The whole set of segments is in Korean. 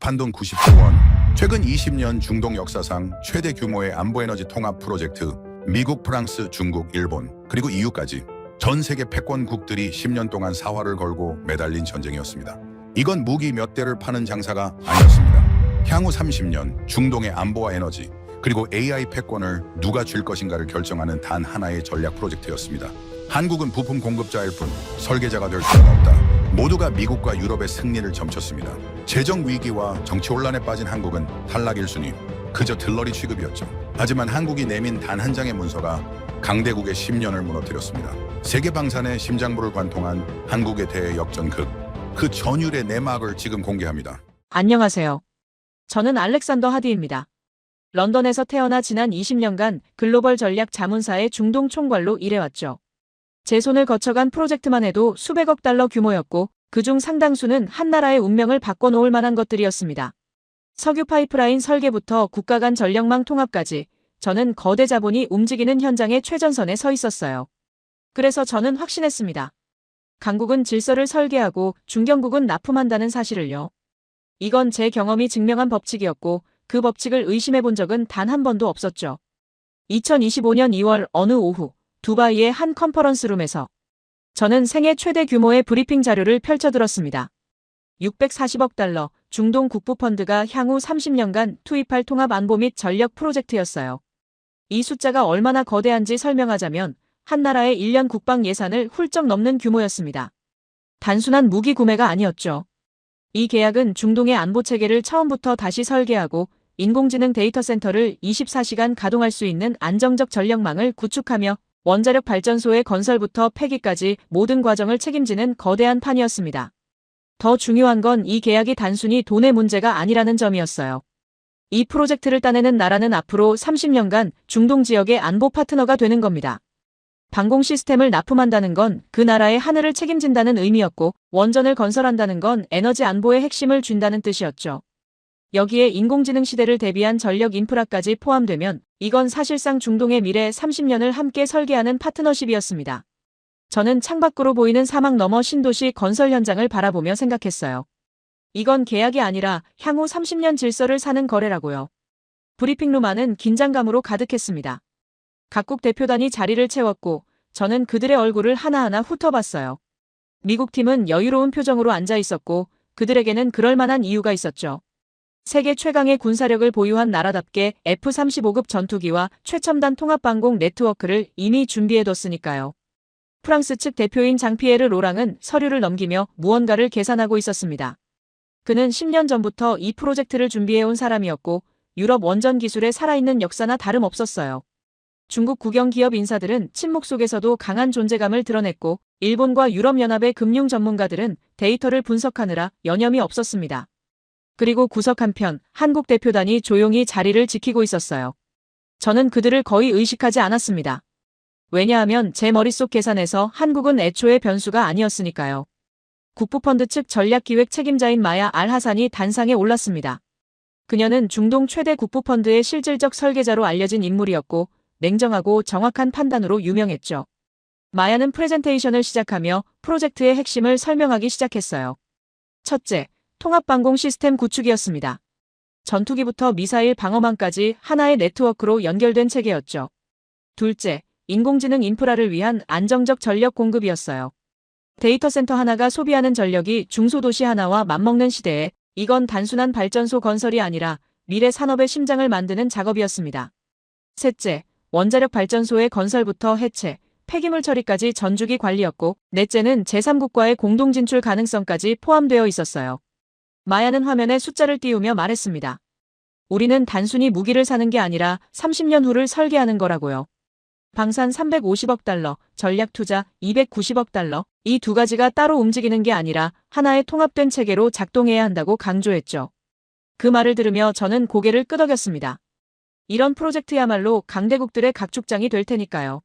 한돈 90조 원. 최근 20년 중동 역사상 최대 규모의 안보에너지 통합 프로젝트. 미국, 프랑스, 중국, 일본, 그리고 EU까지 전 세계 패권국들이 10년 동안 사활을 걸고 매달린 전쟁이었습니다. 이건 무기 몇 대를 파는 장사가 아니었습니다. 향후 30년 중동의 안보와 에너지, 그리고 AI 패권을 누가 쥘 것인가를 결정하는 단 하나의 전략 프로젝트였습니다. 한국은 부품 공급자일 뿐 설계자가 될 수는 없다. 모두가 미국과 유럽의 승리를 점쳤습니다. 재정 위기와 정치 혼란에 빠진 한국은 탈락 1순위, 그저 들러리 취급이었죠. 하지만 한국이 내민 단 한 장의 문서가 강대국의 10년을 무너뜨렸습니다. 세계 방산의 심장부를 관통한 한국에 대해 역전극, 그 전율의 내막을 지금 공개합니다. 안녕하세요. 저는 알렉산더 하디입니다. 런던에서 태어나 지난 20년간 글로벌 전략 자문사의 중동 총괄로 일해왔죠. 제 손을 거쳐간 프로젝트만 해도 수백억 달러 규모였고 그중 상당수는 한 나라의 운명을 바꿔놓을 만한 것들이었습니다. 석유 파이프라인 설계부터 국가 간 전력망 통합까지 저는 거대 자본이 움직이는 현장의 최전선에 서 있었어요. 그래서 저는 확신했습니다. 강국은 질서를 설계하고 중견국은 납품한다는 사실을요. 이건 제 경험이 증명한 법칙이었고 그 법칙을 의심해 본 적은 단 한 번도 없었죠. 2025년 2월 어느 오후 두바이의 한 컨퍼런스룸에서 저는 생애 최대 규모의 브리핑 자료를 펼쳐들었습니다. 640억 달러 중동 국부펀드가 향후 30년간 투입할 통합 안보 및 전력 프로젝트였어요. 이 숫자가 얼마나 거대한지 설명하자면 한 나라의 1년 국방 예산을 훌쩍 넘는 규모였습니다. 단순한 무기 구매가 아니었죠. 이 계약은 중동의 안보 체계를 처음부터 다시 설계하고 인공지능 데이터 센터를 24시간 가동할 수 있는 안정적 전력망을 구축하며 원자력 발전소의 건설부터 폐기까지 모든 과정을 책임지는 거대한 판이었습니다. 더 중요한 건 이 계약이 단순히 돈의 문제가 아니라는 점이었어요. 이 프로젝트를 따내는 나라는 앞으로 30년간 중동 지역의 안보 파트너가 되는 겁니다. 방공 시스템을 납품한다는 건 그 나라의 하늘을 책임진다는 의미였고 원전을 건설한다는 건 에너지 안보의 핵심을 쥔다는 뜻이었죠. 여기에 인공지능 시대를 대비한 전력 인프라까지 포함되면 이건 사실상 중동의 미래 30년을 함께 설계하는 파트너십이었습니다. 저는 창밖으로 보이는 사막 너머 신도시 건설 현장을 바라보며 생각했어요. 이건 계약이 아니라 향후 30년 질서를 사는 거래라고요. 브리핑룸 안은 긴장감으로 가득했습니다. 각국 대표단이 자리를 채웠고 저는 그들의 얼굴을 하나하나 훑어봤어요. 미국 팀은 여유로운 표정으로 앉아 있었고 그들에게는 그럴 만한 이유가 있었죠. 세계 최강의 군사력을 보유한 나라답게 F-35급 전투기와 최첨단 통합방공 네트워크를 이미 준비해뒀으니까요. 프랑스 측 대표인 장피에르 로랑은 서류를 넘기며 무언가를 계산하고 있었습니다. 그는 10년 전부터 이 프로젝트를 준비해온 사람이었고 유럽 원전 기술의 살아있는 역사나 다름없었어요. 중국 국영기업 인사들은 침묵 속에서도 강한 존재감을 드러냈고 일본과 유럽연합의 금융 전문가들은 데이터를 분석하느라 여념이 없었습니다. 그리고 구석 한편 한국 대표단이 조용히 자리를 지키고 있었어요. 저는 그들을 거의 의식하지 않았습니다. 왜냐하면 제 머릿속 계산에서 한국은 애초에 변수가 아니었으니까요. 국부펀드 측 전략기획 책임자인 마야 알하산이 단상에 올랐습니다. 그녀는 중동 최대 국부펀드의 실질적 설계자로 알려진 인물이었고 냉정하고 정확한 판단으로 유명했죠. 마야는 프레젠테이션을 시작하며 프로젝트의 핵심을 설명하기 시작했어요. 첫째, 통합방공 시스템 구축이었습니다. 전투기부터 미사일 방어망까지 하나의 네트워크로 연결된 체계였죠. 둘째, 인공지능 인프라를 위한 안정적 전력 공급이었어요. 데이터 센터 하나가 소비하는 전력이 중소도시 하나와 맞먹는 시대에 이건 단순한 발전소 건설이 아니라 미래 산업의 심장을 만드는 작업이었습니다. 셋째, 원자력 발전소의 건설부터 해체, 폐기물 처리까지 전주기 관리였고 넷째는 제3국과의 공동 진출 가능성까지 포함되어 있었어요. 마야는 화면에 숫자를 띄우며 말했습니다. 우리는 단순히 무기를 사는 게 아니라 30년 후를 설계하는 거라고요. 방산 350억 달러, 전략 투자 290억 달러, 이 두 가지가 따로 움직이는 게 아니라 하나의 통합된 체계로 작동해야 한다고 강조했죠. 그 말을 들으며 저는 고개를 끄덕였습니다. 이런 프로젝트야말로 강대국들의 각축장이 될 테니까요.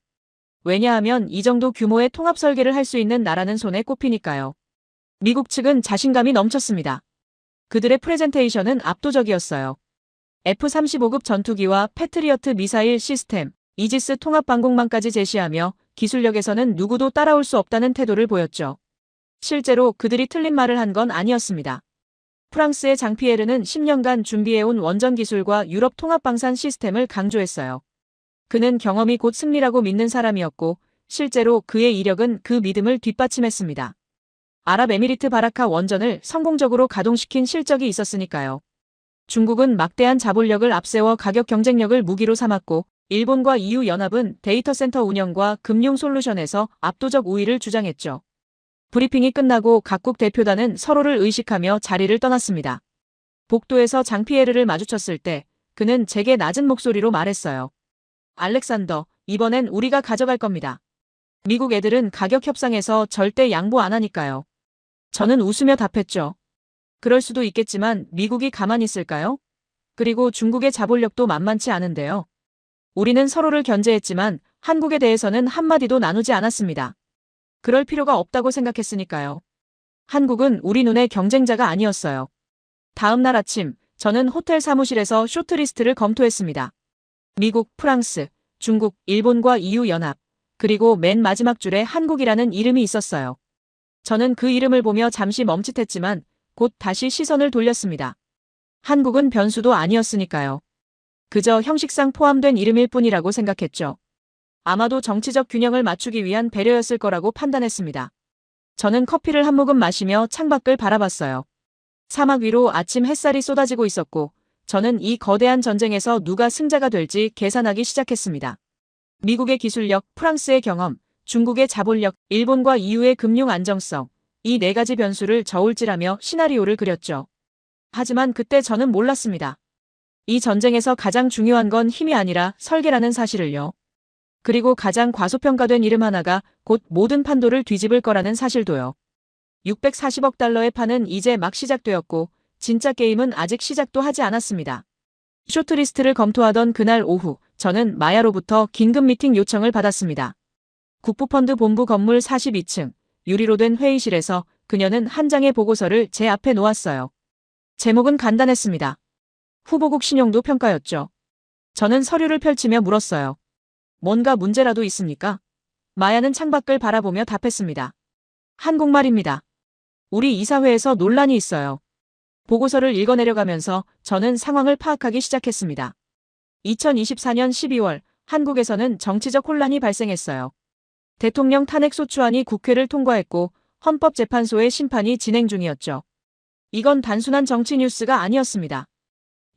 왜냐하면 이 정도 규모의 통합 설계를 할 수 있는 나라는 손에 꼽히니까요. 미국 측은 자신감이 넘쳤습니다. 그들의 프레젠테이션은 압도적이었어요. F-35급 전투기와 패트리어트 미사일 시스템, 이지스 통합방공망까지 제시하며 기술력에서는 누구도 따라올 수 없다는 태도를 보였죠. 실제로 그들이 틀린 말을 한 건 아니었습니다. 프랑스의 장피에르는 10년간 준비해온 원전 기술과 유럽 통합방산 시스템을 강조했어요. 그는 경험이 곧 승리라고 믿는 사람이었고 실제로 그의 이력은 그 믿음을 뒷받침했습니다. 아랍에미리트 바라카 원전을 성공적으로 가동시킨 실적이 있었으니까요. 중국은 막대한 자본력을 앞세워 가격 경쟁력을 무기로 삼았고 일본과 EU 연합은 데이터 센터 운영과 금융 솔루션에서 압도적 우위를 주장했죠. 브리핑이 끝나고 각국 대표단은 서로를 의식하며 자리를 떠났습니다. 복도에서 장피에르를 마주쳤을 때 그는 제게 낮은 목소리로 말했어요. 알렉산더, 이번엔 우리가 가져갈 겁니다. 미국 애들은 가격 협상에서 절대 양보 안 하니까요. 저는 웃으며 답했죠. 그럴 수도 있겠지만 미국이 가만히 있을까요? 그리고 중국의 자본력도 만만치 않은데요. 우리는 서로를 견제했지만 한국에 대해서는 한마디도 나누지 않았습니다. 그럴 필요가 없다고 생각했으니까요. 한국은 우리 눈의 경쟁자가 아니었어요. 다음 날 아침, 저는 호텔 사무실에서 쇼트리스트를 검토했습니다. 미국, 프랑스, 중국, 일본과 EU 연합, 그리고 맨 마지막 줄에 한국이라는 이름이 있었어요. 저는 그 이름을 보며 잠시 멈칫했지만 곧 다시 시선을 돌렸습니다. 한국은 변수도 아니었으니까요. 그저 형식상 포함된 이름일 뿐이라고 생각했죠. 아마도 정치적 균형을 맞추기 위한 배려였을 거라고 판단했습니다. 저는 커피를 한 모금 마시며 창밖을 바라봤어요. 사막 위로 아침 햇살이 쏟아지고 있었고 저는 이 거대한 전쟁에서 누가 승자가 될지 계산하기 시작했습니다. 미국의 기술력, 프랑스의 경험, 중국의 자본력, 일본과 EU의 금융 안정성, 이 네 가지 변수를 저울질하며 시나리오를 그렸죠. 하지만 그때 저는 몰랐습니다. 이 전쟁에서 가장 중요한 건 힘이 아니라 설계라는 사실을요. 그리고 가장 과소평가된 이름 하나가 곧 모든 판도를 뒤집을 거라는 사실도요. 640억 달러의 판은 이제 막 시작되었고 진짜 게임은 아직 시작도 하지 않았습니다. 쇼트리스트를 검토하던 그날 오후 저는 마야로부터 긴급 미팅 요청을 받았습니다. 국부펀드 본부 건물 42층 유리로 된 회의실에서 그녀는 한 장의 보고서를 제 앞에 놓았어요. 제목은 간단했습니다. 후보국 신용도 평가였죠. 저는 서류를 펼치며 물었어요. 뭔가 문제라도 있습니까? 마야는 창밖을 바라보며 답했습니다. 한국말입니다. 우리 이사회에서 논란이 있어요. 보고서를 읽어내려가면서 저는 상황을 파악하기 시작했습니다. 2024년 12월 한국에서는 정치적 혼란이 발생했어요. 대통령 탄핵 소추안이 국회를 통과했고 헌법재판소의 심판이 진행 중이었죠. 이건 단순한 정치 뉴스가 아니었습니다.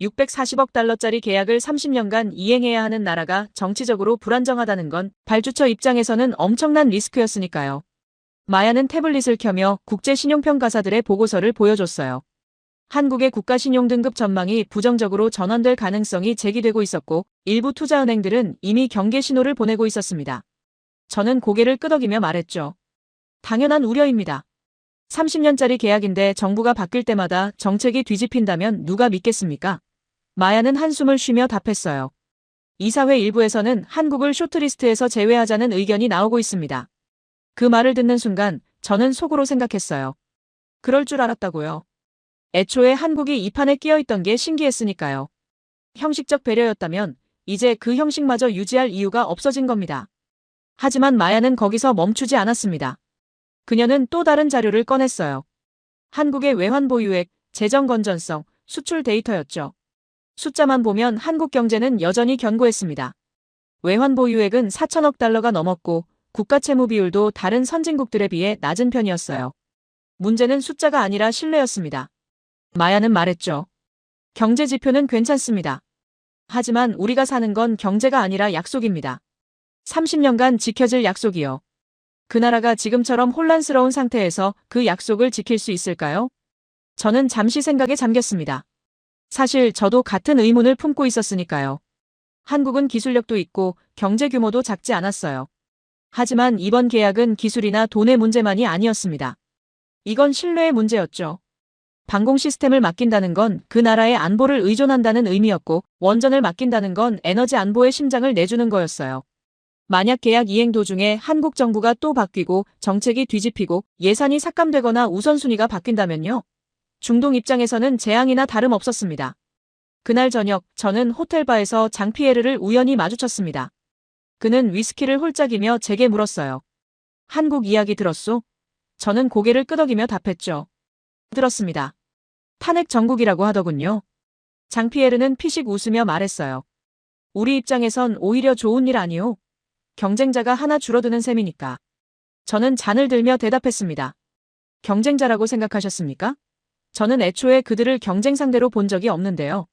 640억 달러짜리 계약을 30년간 이행해야 하는 나라가 정치적으로 불안정하다는 건 발주처 입장에서는 엄청난 리스크였으니까요. 마야는 태블릿을 켜며 국제신용평가사들의 보고서를 보여줬어요. 한국의 국가신용등급 전망이 부정적으로 전환될 가능성이 제기되고 있었고 일부 투자은행들은 이미 경계 신호를 보내고 있었습니다. 저는 고개를 끄덕이며 말했죠. 당연한 우려입니다. 30년짜리 계약인데 정부가 바뀔 때마다 정책이 뒤집힌다면 누가 믿겠습니까? 마야는 한숨을 쉬며 답했어요. 이사회 일부에서는 한국을 쇼트리스트에서 제외하자는 의견이 나오고 있습니다. 그 말을 듣는 순간 저는 속으로 생각했어요. 그럴 줄 알았다고요. 애초에 한국이 이 판에 끼어있던 게 신기했으니까요. 형식적 배려였다면 이제 그 형식마저 유지할 이유가 없어진 겁니다. 하지만 마야는 거기서 멈추지 않았습니다. 그녀는 또 다른 자료를 꺼냈어요. 한국의 외환 보유액, 재정 건전성, 수출 데이터였죠. 숫자만 보면 한국 경제는 여전히 견고했습니다. 외환 보유액은 4천억 달러가 넘었고 국가 채무 비율도 다른 선진국들에 비해 낮은 편이었어요. 문제는 숫자가 아니라 신뢰였습니다. 마야는 말했죠. 경제 지표는 괜찮습니다. 하지만 우리가 사는 건 경제가 아니라 약속입니다. 30년간 지켜질 약속이요. 그 나라가 지금처럼 혼란스러운 상태에서 그 약속을 지킬 수 있을까요? 저는 잠시 생각에 잠겼습니다. 사실 저도 같은 의문을 품고 있었으니까요. 한국은 기술력도 있고 경제 규모도 작지 않았어요. 하지만 이번 계약은 기술이나 돈의 문제만이 아니었습니다. 이건 신뢰의 문제였죠. 방공 시스템을 맡긴다는 건 그 나라의 안보를 의존한다는 의미였고 원전을 맡긴다는 건 에너지 안보의 심장을 내주는 거였어요. 만약 계약 이행 도중에 한국 정부가 또 바뀌고 정책이 뒤집히고 예산이 삭감되거나 우선순위가 바뀐다면요. 중동 입장에서는 재앙이나 다름없었습니다. 그날 저녁 저는 호텔바에서 장피에르를 우연히 마주쳤습니다. 그는 위스키를 홀짝이며 제게 물었어요. 한국 이야기 들었소? 저는 고개를 끄덕이며 답했죠. 들었습니다. 탄핵 정국이라고 하더군요. 장피에르는 피식 웃으며 말했어요. 우리 입장에선 오히려 좋은 일 아니오. 경쟁자가 하나 줄어드는 셈이니까. 저는 잔을 들며 대답했습니다. 경쟁자라고 생각하셨습니까? 저는 애초에 그들을 경쟁 상대로 본 적이 없는데요.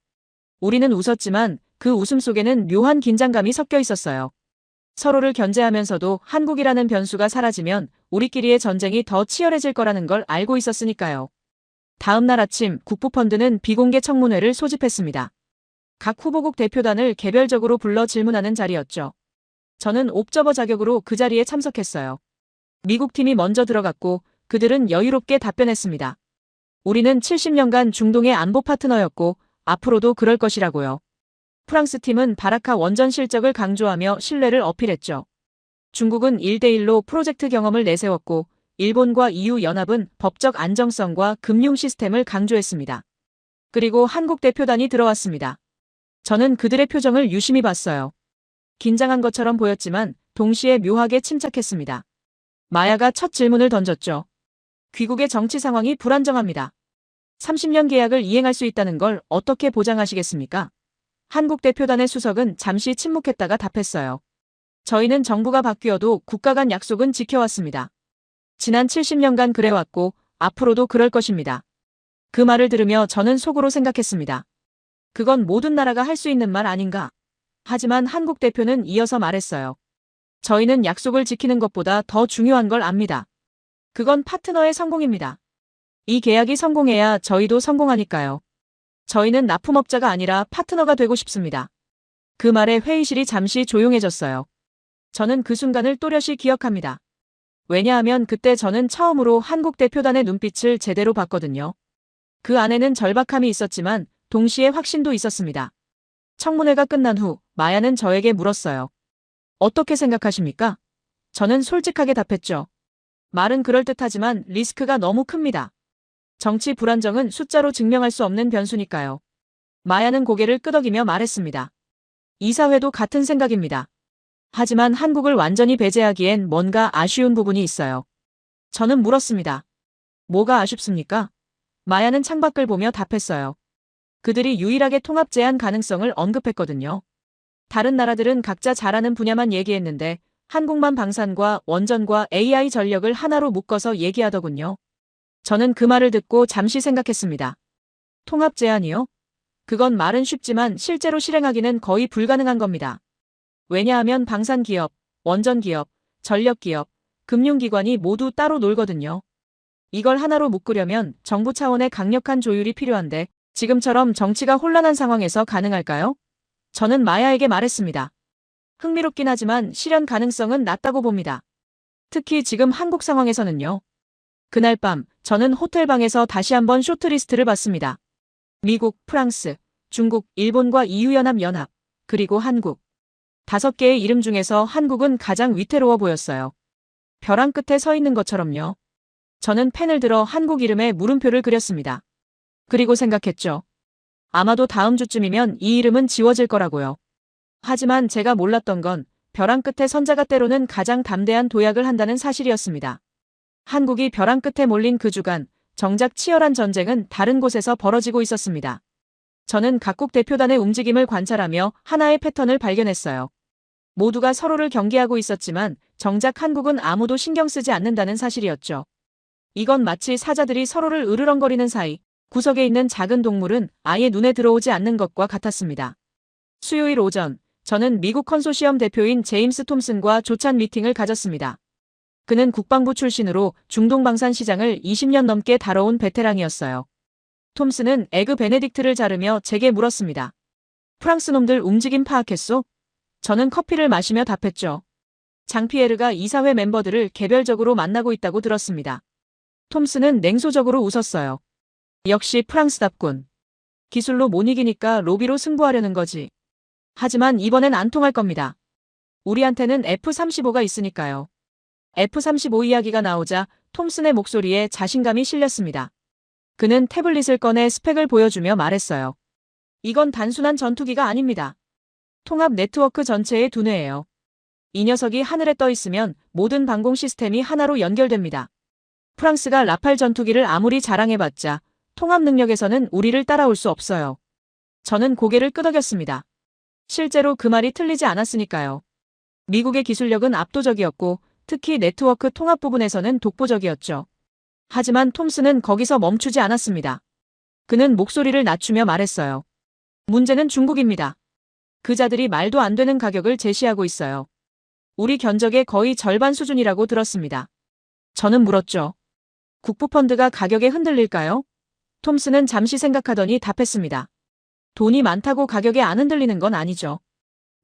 우리는 웃었지만 그 웃음 속에는 묘한 긴장감이 섞여 있었어요. 서로를 견제하면서도 한국이라는 변수가 사라지면 우리끼리의 전쟁이 더 치열해질 거라는 걸 알고 있었으니까요. 다음 날 아침 국부펀드는 비공개 청문회를 소집했습니다. 각 후보국 대표단을 개별적으로 불러 질문하는 자리였죠. 저는 옵저버 자격으로 그 자리에 참석했어요. 미국 팀이 먼저 들어갔고 그들은 여유롭게 답변했습니다. 우리는 70년간 중동의 안보 파트너였고 앞으로도 그럴 것이라고요. 프랑스 팀은 바라카 원전 실적을 강조하며 신뢰를 어필했죠. 중국은 1대1로 프로젝트 경험을 내세웠고 일본과 EU 연합은 법적 안정성과 금융 시스템을 강조했습니다. 그리고 한국 대표단이 들어왔습니다. 저는 그들의 표정을 유심히 봤어요. 긴장한 것처럼 보였지만 동시에 묘하게 침착했습니다. 마야가 첫 질문을 던졌죠. 귀국의 정치 상황이 불안정합니다. 30년 계약을 이행할 수 있다는 걸 어떻게 보장하시겠습니까? 한국 대표단의 수석은 잠시 침묵했다가 답했어요. 저희는 정부가 바뀌어도 국가 간 약속은 지켜왔습니다. 지난 70년간 그래왔고 앞으로도 그럴 것입니다. 그 말을 들으며 저는 속으로 생각했습니다. 그건 모든 나라가 할 수 있는 말 아닌가? 하지만 한국 대표는 이어서 말했어요. 저희는 약속을 지키는 것보다 더 중요한 걸 압니다. 그건 파트너의 성공입니다. 이 계약이 성공해야 저희도 성공하니까요. 저희는 납품업자가 아니라 파트너가 되고 싶습니다. 그 말에 회의실이 잠시 조용해졌어요. 저는 그 순간을 또렷이 기억합니다. 왜냐하면 그때 저는 처음으로 한국 대표단의 눈빛을 제대로 봤거든요. 그 안에는 절박함이 있었지만 동시에 확신도 있었습니다. 청문회가 끝난 후 마야는 저에게 물었어요. 어떻게 생각하십니까? 저는 솔직하게 답했죠. 말은 그럴듯하지만 리스크가 너무 큽니다. 정치 불안정은 숫자로 증명할 수 없는 변수니까요. 마야는 고개를 끄덕이며 말했습니다. 이사회도 같은 생각입니다. 하지만 한국을 완전히 배제하기엔 뭔가 아쉬운 부분이 있어요. 저는 물었습니다. 뭐가 아쉽습니까? 마야는 창밖을 보며 답했어요. 그들이 유일하게 통합 제한 가능성을 언급했거든요. 다른 나라들은 각자 잘하는 분야만 얘기했는데 한국만 방산과 원전과 AI 전력을 하나로 묶어서 얘기하더군요. 저는 그 말을 듣고 잠시 생각했습니다. 통합 제한이요? 그건 말은 쉽지만 실제로 실행하기는 거의 불가능한 겁니다. 왜냐하면 방산 기업, 원전 기업, 전력 기업, 금융기관이 모두 따로 놀거든요. 이걸 하나로 묶으려면 정부 차원의 강력한 조율이 필요한데 지금처럼 정치가 혼란한 상황에서 가능할까요? 저는 마야에게 말했습니다. 흥미롭긴 하지만 실현 가능성은 낮다고 봅니다. 특히 지금 한국 상황에서는요. 그날 밤 저는 호텔방에서 다시 한번 쇼트리스트를 봤습니다. 미국, 프랑스, 중국, 일본과 EU-연합, 그리고 한국. 5개의 이름 중에서 한국은 가장 위태로워 보였어요. 벼랑 끝에 서 있는 것처럼요. 저는 펜을 들어 한국 이름에 물음표를 그렸습니다. 그리고 생각했죠. 아마도 다음 주쯤이면 이 이름은 지워질 거라고요. 하지만 제가 몰랐던 건 벼랑 끝에 선자가 때로는 가장 담대한 도약을 한다는 사실이었습니다. 한국이 벼랑 끝에 몰린 그 주간, 정작 치열한 전쟁은 다른 곳에서 벌어지고 있었습니다. 저는 각국 대표단의 움직임을 관찰하며 하나의 패턴을 발견했어요. 모두가 서로를 경계하고 있었지만 정작 한국은 아무도 신경 쓰지 않는다는 사실이었죠. 이건 마치 사자들이 서로를 으르렁거리는 사이 구석에 있는 작은 동물은 아예 눈에 들어오지 않는 것과 같았습니다. 수요일 오전, 저는 미국 컨소시엄 대표인 제임스 톰슨과 조찬 미팅을 가졌습니다. 그는 국방부 출신으로 중동 방산 시장을 20년 넘게 다뤄온 베테랑이었어요. 톰슨은 에그 베네딕트를 자르며 제게 물었습니다. 프랑스 놈들 움직임 파악했소? 저는 커피를 마시며 답했죠. 장피에르가 이사회 멤버들을 개별적으로 만나고 있다고 들었습니다. 톰슨은 냉소적으로 웃었어요. 역시 프랑스답군. 기술로 못 이기니까 로비로 승부하려는 거지. 하지만 이번엔 안 통할 겁니다. 우리한테는 F-35가 있으니까요. F-35 이야기가 나오자 톰슨의 목소리에 자신감이 실렸습니다. 그는 태블릿을 꺼내 스펙을 보여주며 말했어요. 이건 단순한 전투기가 아닙니다. 통합 네트워크 전체의 두뇌예요. 이 녀석이 하늘에 떠 있으면 모든 방공 시스템이 하나로 연결됩니다. 프랑스가 라팔 전투기를 아무리 자랑해봤자 통합 능력에서는 우리를 따라올 수 없어요. 저는 고개를 끄덕였습니다. 실제로 그 말이 틀리지 않았으니까요. 미국의 기술력은 압도적이었고 특히 네트워크 통합 부분에서는 독보적이었죠. 하지만 톰슨은 거기서 멈추지 않았습니다. 그는 목소리를 낮추며 말했어요. 문제는 중국입니다. 그자들이 말도 안 되는 가격을 제시하고 있어요. 우리 견적의 거의 절반 수준이라고 들었습니다. 저는 물었죠. 국부펀드가 가격에 흔들릴까요? 톰슨은 잠시 생각하더니 답했습니다. 돈이 많다고 가격에 안 흔들리는 건 아니죠.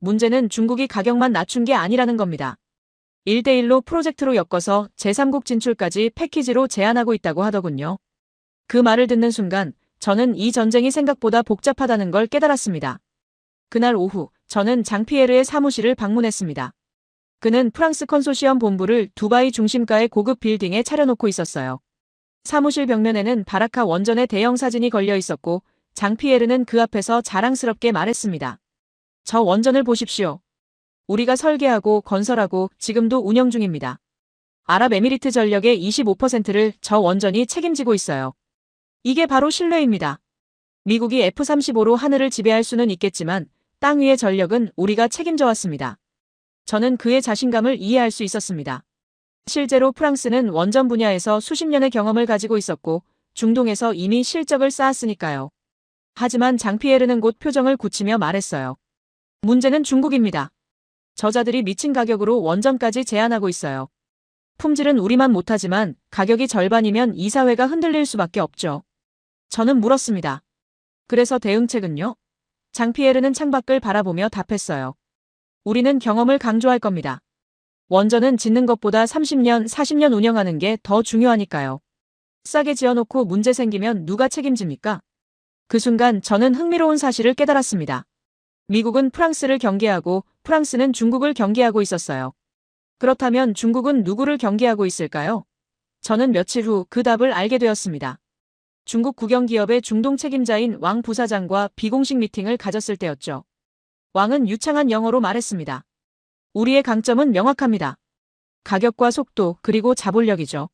문제는 중국이 가격만 낮춘 게 아니라는 겁니다. 1대1로 프로젝트로 엮어서 제3국 진출까지 패키지로 제안하고 있다고 하더군요. 그 말을 듣는 순간 저는 이 전쟁이 생각보다 복잡하다는 걸 깨달았습니다. 그날 오후 저는 장피에르의 사무실을 방문했습니다. 그는 프랑스 컨소시엄 본부를 두바이 중심가의 고급 빌딩에 차려놓고 있었어요. 사무실 벽면에는 바라카 원전의 대형 사진이 걸려 있었고 장피에르는 그 앞에서 자랑스럽게 말했습니다. 저 원전을 보십시오. 우리가 설계하고 건설하고 지금도 운영 중입니다. 아랍에미리트 전력의 25%를 저 원전이 책임지고 있어요. 이게 바로 신뢰입니다. 미국이 F-35로 하늘을 지배할 수는 있겠지만 땅 위의 전력은 우리가 책임져 왔습니다. 저는 그의 자신감을 이해할 수 있었습니다. 실제로 프랑스는 원전 분야에서 수십 년의 경험을 가지고 있었고 중동에서 이미 실적을 쌓았으니까요. 하지만 장피에르는 곧 표정을 굳히며 말했어요. 문제는 중국입니다. 저자들이 미친 가격으로 원전까지 제안하고 있어요. 품질은 우리만 못하지만 가격이 절반이면 이사회가 흔들릴 수밖에 없죠. 저는 물었습니다. 그래서 대응책은요? 장피에르는 창밖을 바라보며 답했어요. 우리는 경험을 강조할 겁니다. 원전은 짓는 것보다 30년, 40년 운영하는 게 더 중요하니까요. 싸게 지어놓고 문제 생기면 누가 책임집니까? 그 순간 저는 흥미로운 사실을 깨달았습니다. 미국은 프랑스를 경계하고 프랑스는 중국을 경계하고 있었어요. 그렇다면 중국은 누구를 경계하고 있을까요? 저는 며칠 후 그 답을 알게 되었습니다. 중국 국영기업의 중동 책임자인 왕 부사장과 비공식 미팅을 가졌을 때였죠. 왕은 유창한 영어로 말했습니다. 우리의 강점은 명확합니다. 가격과 속도 그리고 자본력이죠.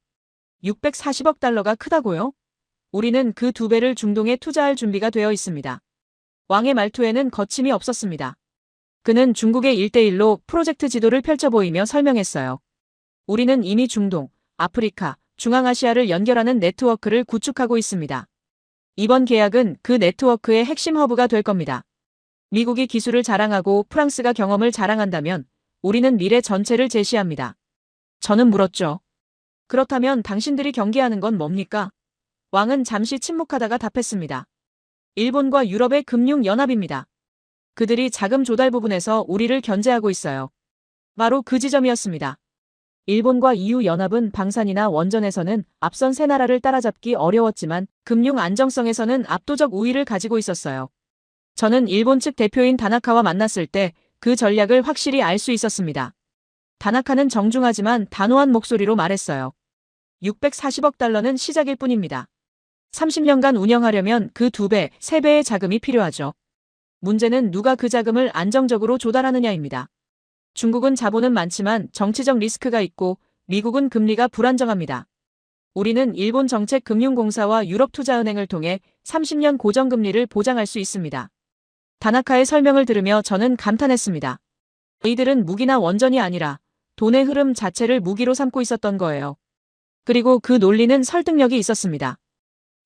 640억 달러가 크다고요? 우리는 그 2배를 중동에 투자할 준비가 되어 있습니다. 왕의 말투에는 거침이 없었습니다. 그는 중국의 1대1로 프로젝트 지도를 펼쳐 보이며 설명했어요. 우리는 이미 중동, 아프리카, 중앙아시아를 연결하는 네트워크를 구축하고 있습니다. 이번 계약은 그 네트워크의 핵심 허브가 될 겁니다. 미국이 기술을 자랑하고 프랑스가 경험을 자랑한다면 우리는 미래 전체를 제시합니다. 저는 물었죠. 그렇다면 당신들이 경계하는 건 뭡니까? 왕은 잠시 침묵하다가 답했습니다. 일본과 유럽의 금융연합입니다. 그들이 자금 조달 부분에서 우리를 견제하고 있어요. 바로 그 지점이었습니다. 일본과 EU 연합은 방산이나 원전에서는 앞선 세 나라를 따라잡기 어려웠지만 금융 안정성에서는 압도적 우위를 가지고 있었어요. 저는 일본 측 대표인 다나카와 만났을 때 그 전략을 확실히 알 수 있었습니다. 다나카는 정중하지만 단호한 목소리로 말했어요. 640억 달러는 시작일 뿐입니다. 30년간 운영하려면 그 2배, 3배의 자금이 필요하죠. 문제는 누가 그 자금을 안정적으로 조달하느냐입니다. 중국은 자본은 많지만 정치적 리스크가 있고 미국은 금리가 불안정합니다. 우리는 일본 정책금융공사와 유럽투자은행을 통해 30년 고정금리를 보장할 수 있습니다. 다나카의 설명을 들으며 저는 감탄했습니다. 이들은 무기나 원전이 아니라 돈의 흐름 자체를 무기로 삼고 있었던 거예요. 그리고 그 논리는 설득력이 있었습니다.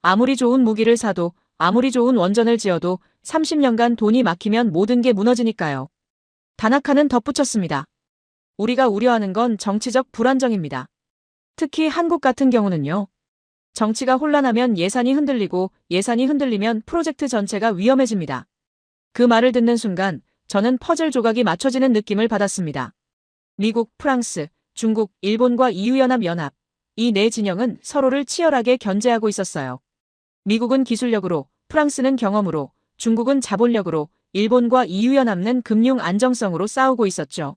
아무리 좋은 무기를 사도 아무리 좋은 원전을 지어도 30년간 돈이 막히면 모든 게 무너지니까요. 다나카는 덧붙였습니다. 우리가 우려하는 건 정치적 불안정입니다. 특히 한국 같은 경우는요. 정치가 혼란하면 예산이 흔들리고 예산이 흔들리면 프로젝트 전체가 위험해집니다. 그 말을 듣는 순간 저는 퍼즐 조각이 맞춰지는 느낌을 받았습니다. 미국, 프랑스, 중국, 일본과 EU 연합, 이 네 진영은 서로를 치열하게 견제하고 있었어요. 미국은 기술력으로, 프랑스는 경험으로, 중국은 자본력으로, 일본과 EU 연합은 금융 안정성으로 싸우고 있었죠.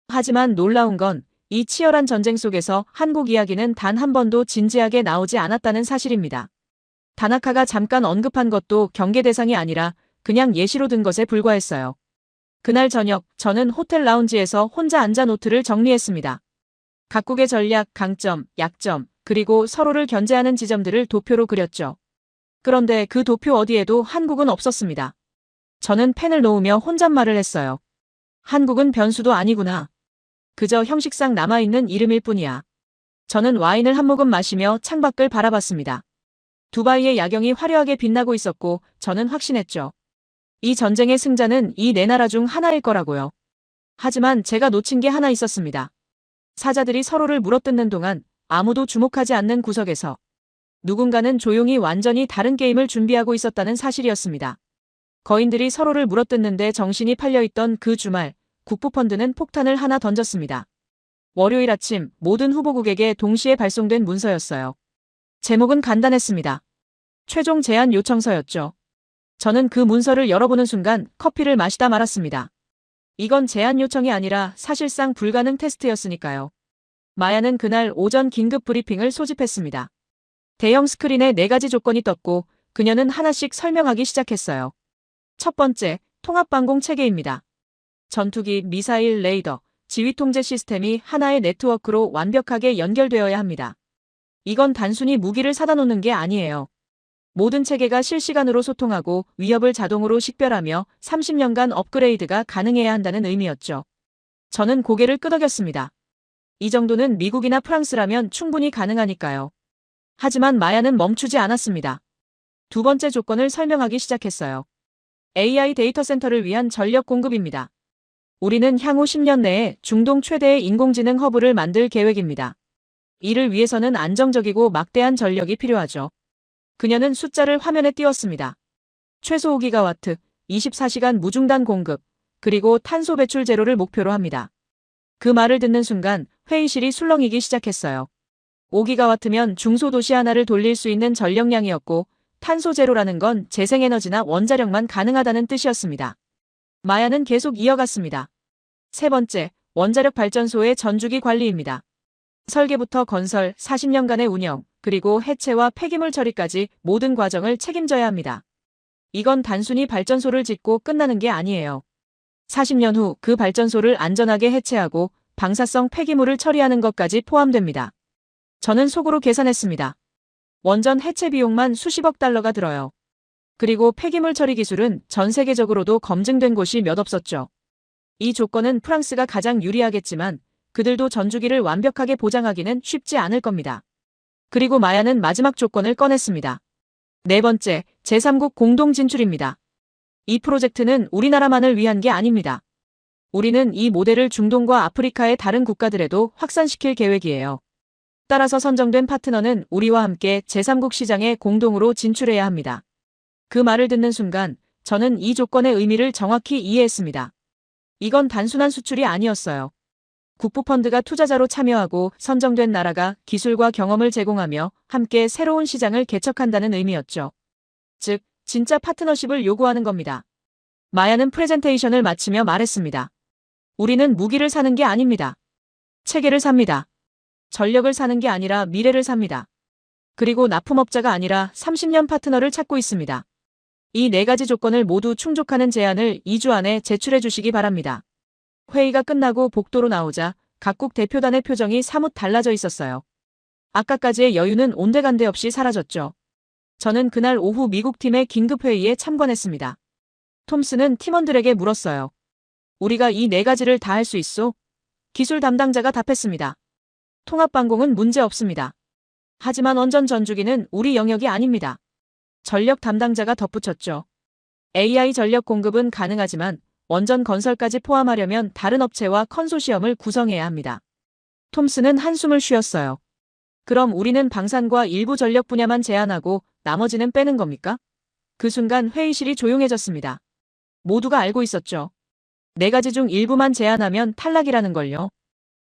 하지만 놀라운 건 이 치열한 전쟁 속에서 한국 이야기는 단 한 번도 진지하게 나오지 않았다는 사실입니다. 다나카가 잠깐 언급한 것도 경계 대상이 아니라 그냥 예시로 든 것에 불과했어요. 그날 저녁 저는 호텔 라운지에서 혼자 앉아 노트를 정리했습니다. 각국의 전략, 강점, 약점, 그리고 서로를 견제하는 지점들을 도표로 그렸죠. 그런데 그 도표 어디에도 한국은 없었습니다. 저는 펜을 놓으며 혼잣말을 했어요. 한국은 변수도 아니구나. 그저 형식상 남아있는 이름일 뿐이야. 저는 와인을 한 모금 마시며 창밖을 바라봤습니다. 두바이의 야경이 화려하게 빛나고 있었고 저는 확신했죠. 이 전쟁의 승자는 이 네 나라 중 하나일 거라고요. 하지만 제가 놓친 게 하나 있었습니다. 사자들이 서로를 물어뜯는 동안 아무도 주목하지 않는 구석에서 누군가는 조용히 완전히 다른 게임을 준비하고 있었다는 사실이었습니다. 거인들이 서로를 물어뜯는데 정신이 팔려있던 그 주말, 국부펀드는 폭탄을 하나 던졌습니다. 월요일 아침 모든 후보국에게 동시에 발송된 문서였어요. 제목은 간단했습니다. 최종 제안 요청서였죠. 저는 그 문서를 열어보는 순간 커피를 마시다 말았습니다. 이건 제안 요청이 아니라 사실상 불가능 테스트였으니까요. 마야는 그날 오전 긴급 브리핑을 소집했습니다. 대형 스크린에 4가지 조건이 떴고 그녀는 하나씩 설명하기 시작했어요. 첫 번째, 통합방공 체계입니다. 전투기, 미사일, 레이더, 지휘통제 시스템이 하나의 네트워크로 완벽하게 연결되어야 합니다. 이건 단순히 무기를 사다 놓는 게 아니에요. 모든 체계가 실시간으로 소통하고 위협을 자동으로 식별하며 30년간 업그레이드가 가능해야 한다는 의미였죠. 저는 고개를 끄덕였습니다. 이 정도는 미국이나 프랑스라면 충분히 가능하니까요. 하지만 마야는 멈추지 않았습니다. 두 번째 조건을 설명하기 시작했어요. AI 데이터 센터를 위한 전력 공급입니다. 우리는 향후 10년 내에 중동 최대의 인공지능 허브를 만들 계획입니다. 이를 위해서는 안정적이고 막대한 전력이 필요하죠. 그녀는 숫자를 화면에 띄웠습니다. 최소 5기가와트, 24시간 무중단 공급, 그리고 탄소 배출 제로를 목표로 합니다. 그 말을 듣는 순간 회의실이 술렁이기 시작했어요. 5기가와트면 중소도시 하나를 돌릴 수 있는 전력량이었고 탄소 제로라는 건 재생에너지나 원자력만 가능하다는 뜻이었습니다. 마야는 계속 이어갔습니다. 세 번째, 원자력 발전소의 전주기 관리입니다. 설계부터 건설, 40년간의 운영, 그리고 해체와 폐기물 처리까지 모든 과정을 책임져야 합니다. 이건 단순히 발전소를 짓고 끝나는 게 아니에요. 40년 후 그 발전소를 안전하게 해체하고 방사성 폐기물을 처리하는 것까지 포함됩니다. 저는 속으로 계산했습니다. 원전 해체 비용만 수십억 달러가 들어요. 그리고 폐기물 처리 기술은 전 세계적으로도 검증된 곳이 몇 없었죠. 이 조건은 프랑스가 가장 유리하겠지만 그들도 전주기를 완벽하게 보장하기는 쉽지 않을 겁니다. 그리고 마야는 마지막 조건을 꺼냈습니다. 네 번째, 제3국 공동 진출입니다. 이 프로젝트는 우리나라만을 위한 게 아닙니다. 우리는 이 모델을 중동과 아프리카의 다른 국가들에도 확산시킬 계획이에요. 따라서 선정된 파트너는 우리와 함께 제3국 시장에 공동으로 진출해야 합니다. 그 말을 듣는 순간 저는 이 조건의 의미를 정확히 이해했습니다. 이건 단순한 수출이 아니었어요. 국부펀드가 투자자로 참여하고 선정된 나라가 기술과 경험을 제공하며 함께 새로운 시장을 개척한다는 의미였죠. 즉, 진짜 파트너십을 요구하는 겁니다. 마야는 프레젠테이션을 마치며 말했습니다. 우리는 무기를 사는 게 아닙니다. 체계를 삽니다. 전력을 사는 게 아니라 미래를 삽니다. 그리고 납품업자가 아니라 30년 파트너를 찾고 있습니다. 이 4가지 조건을 모두 충족하는 제안을 2주 안에 제출해 주시기 바랍니다. 회의가 끝나고 복도로 나오자 각국 대표단의 표정이 사뭇 달라져 있었어요. 아까까지의 여유는 온데간데 없이 사라졌죠. 저는 그날 오후 미국 팀의 긴급회의에 참관했습니다. 톰스는 팀원들에게 물었어요. 우리가 이 4가지를 다 할 수 있소? 기술 담당자가 답했습니다. 통합방공은 문제 없습니다. 하지만 원전 전주기는 우리 영역이 아닙니다. 전력 담당자가 덧붙였죠. AI 전력 공급은 가능하지만 원전 건설까지 포함하려면 다른 업체와 컨소시엄을 구성해야 합니다. 톰스는 한숨을 쉬었어요. 그럼 우리는 방산과 일부 전력 분야만 제한하고 나머지는 빼는 겁니까? 그 순간 회의실이 조용해졌습니다. 모두가 알고 있었죠. 4가지 중 일부만 제한하면 탈락이라는 걸요.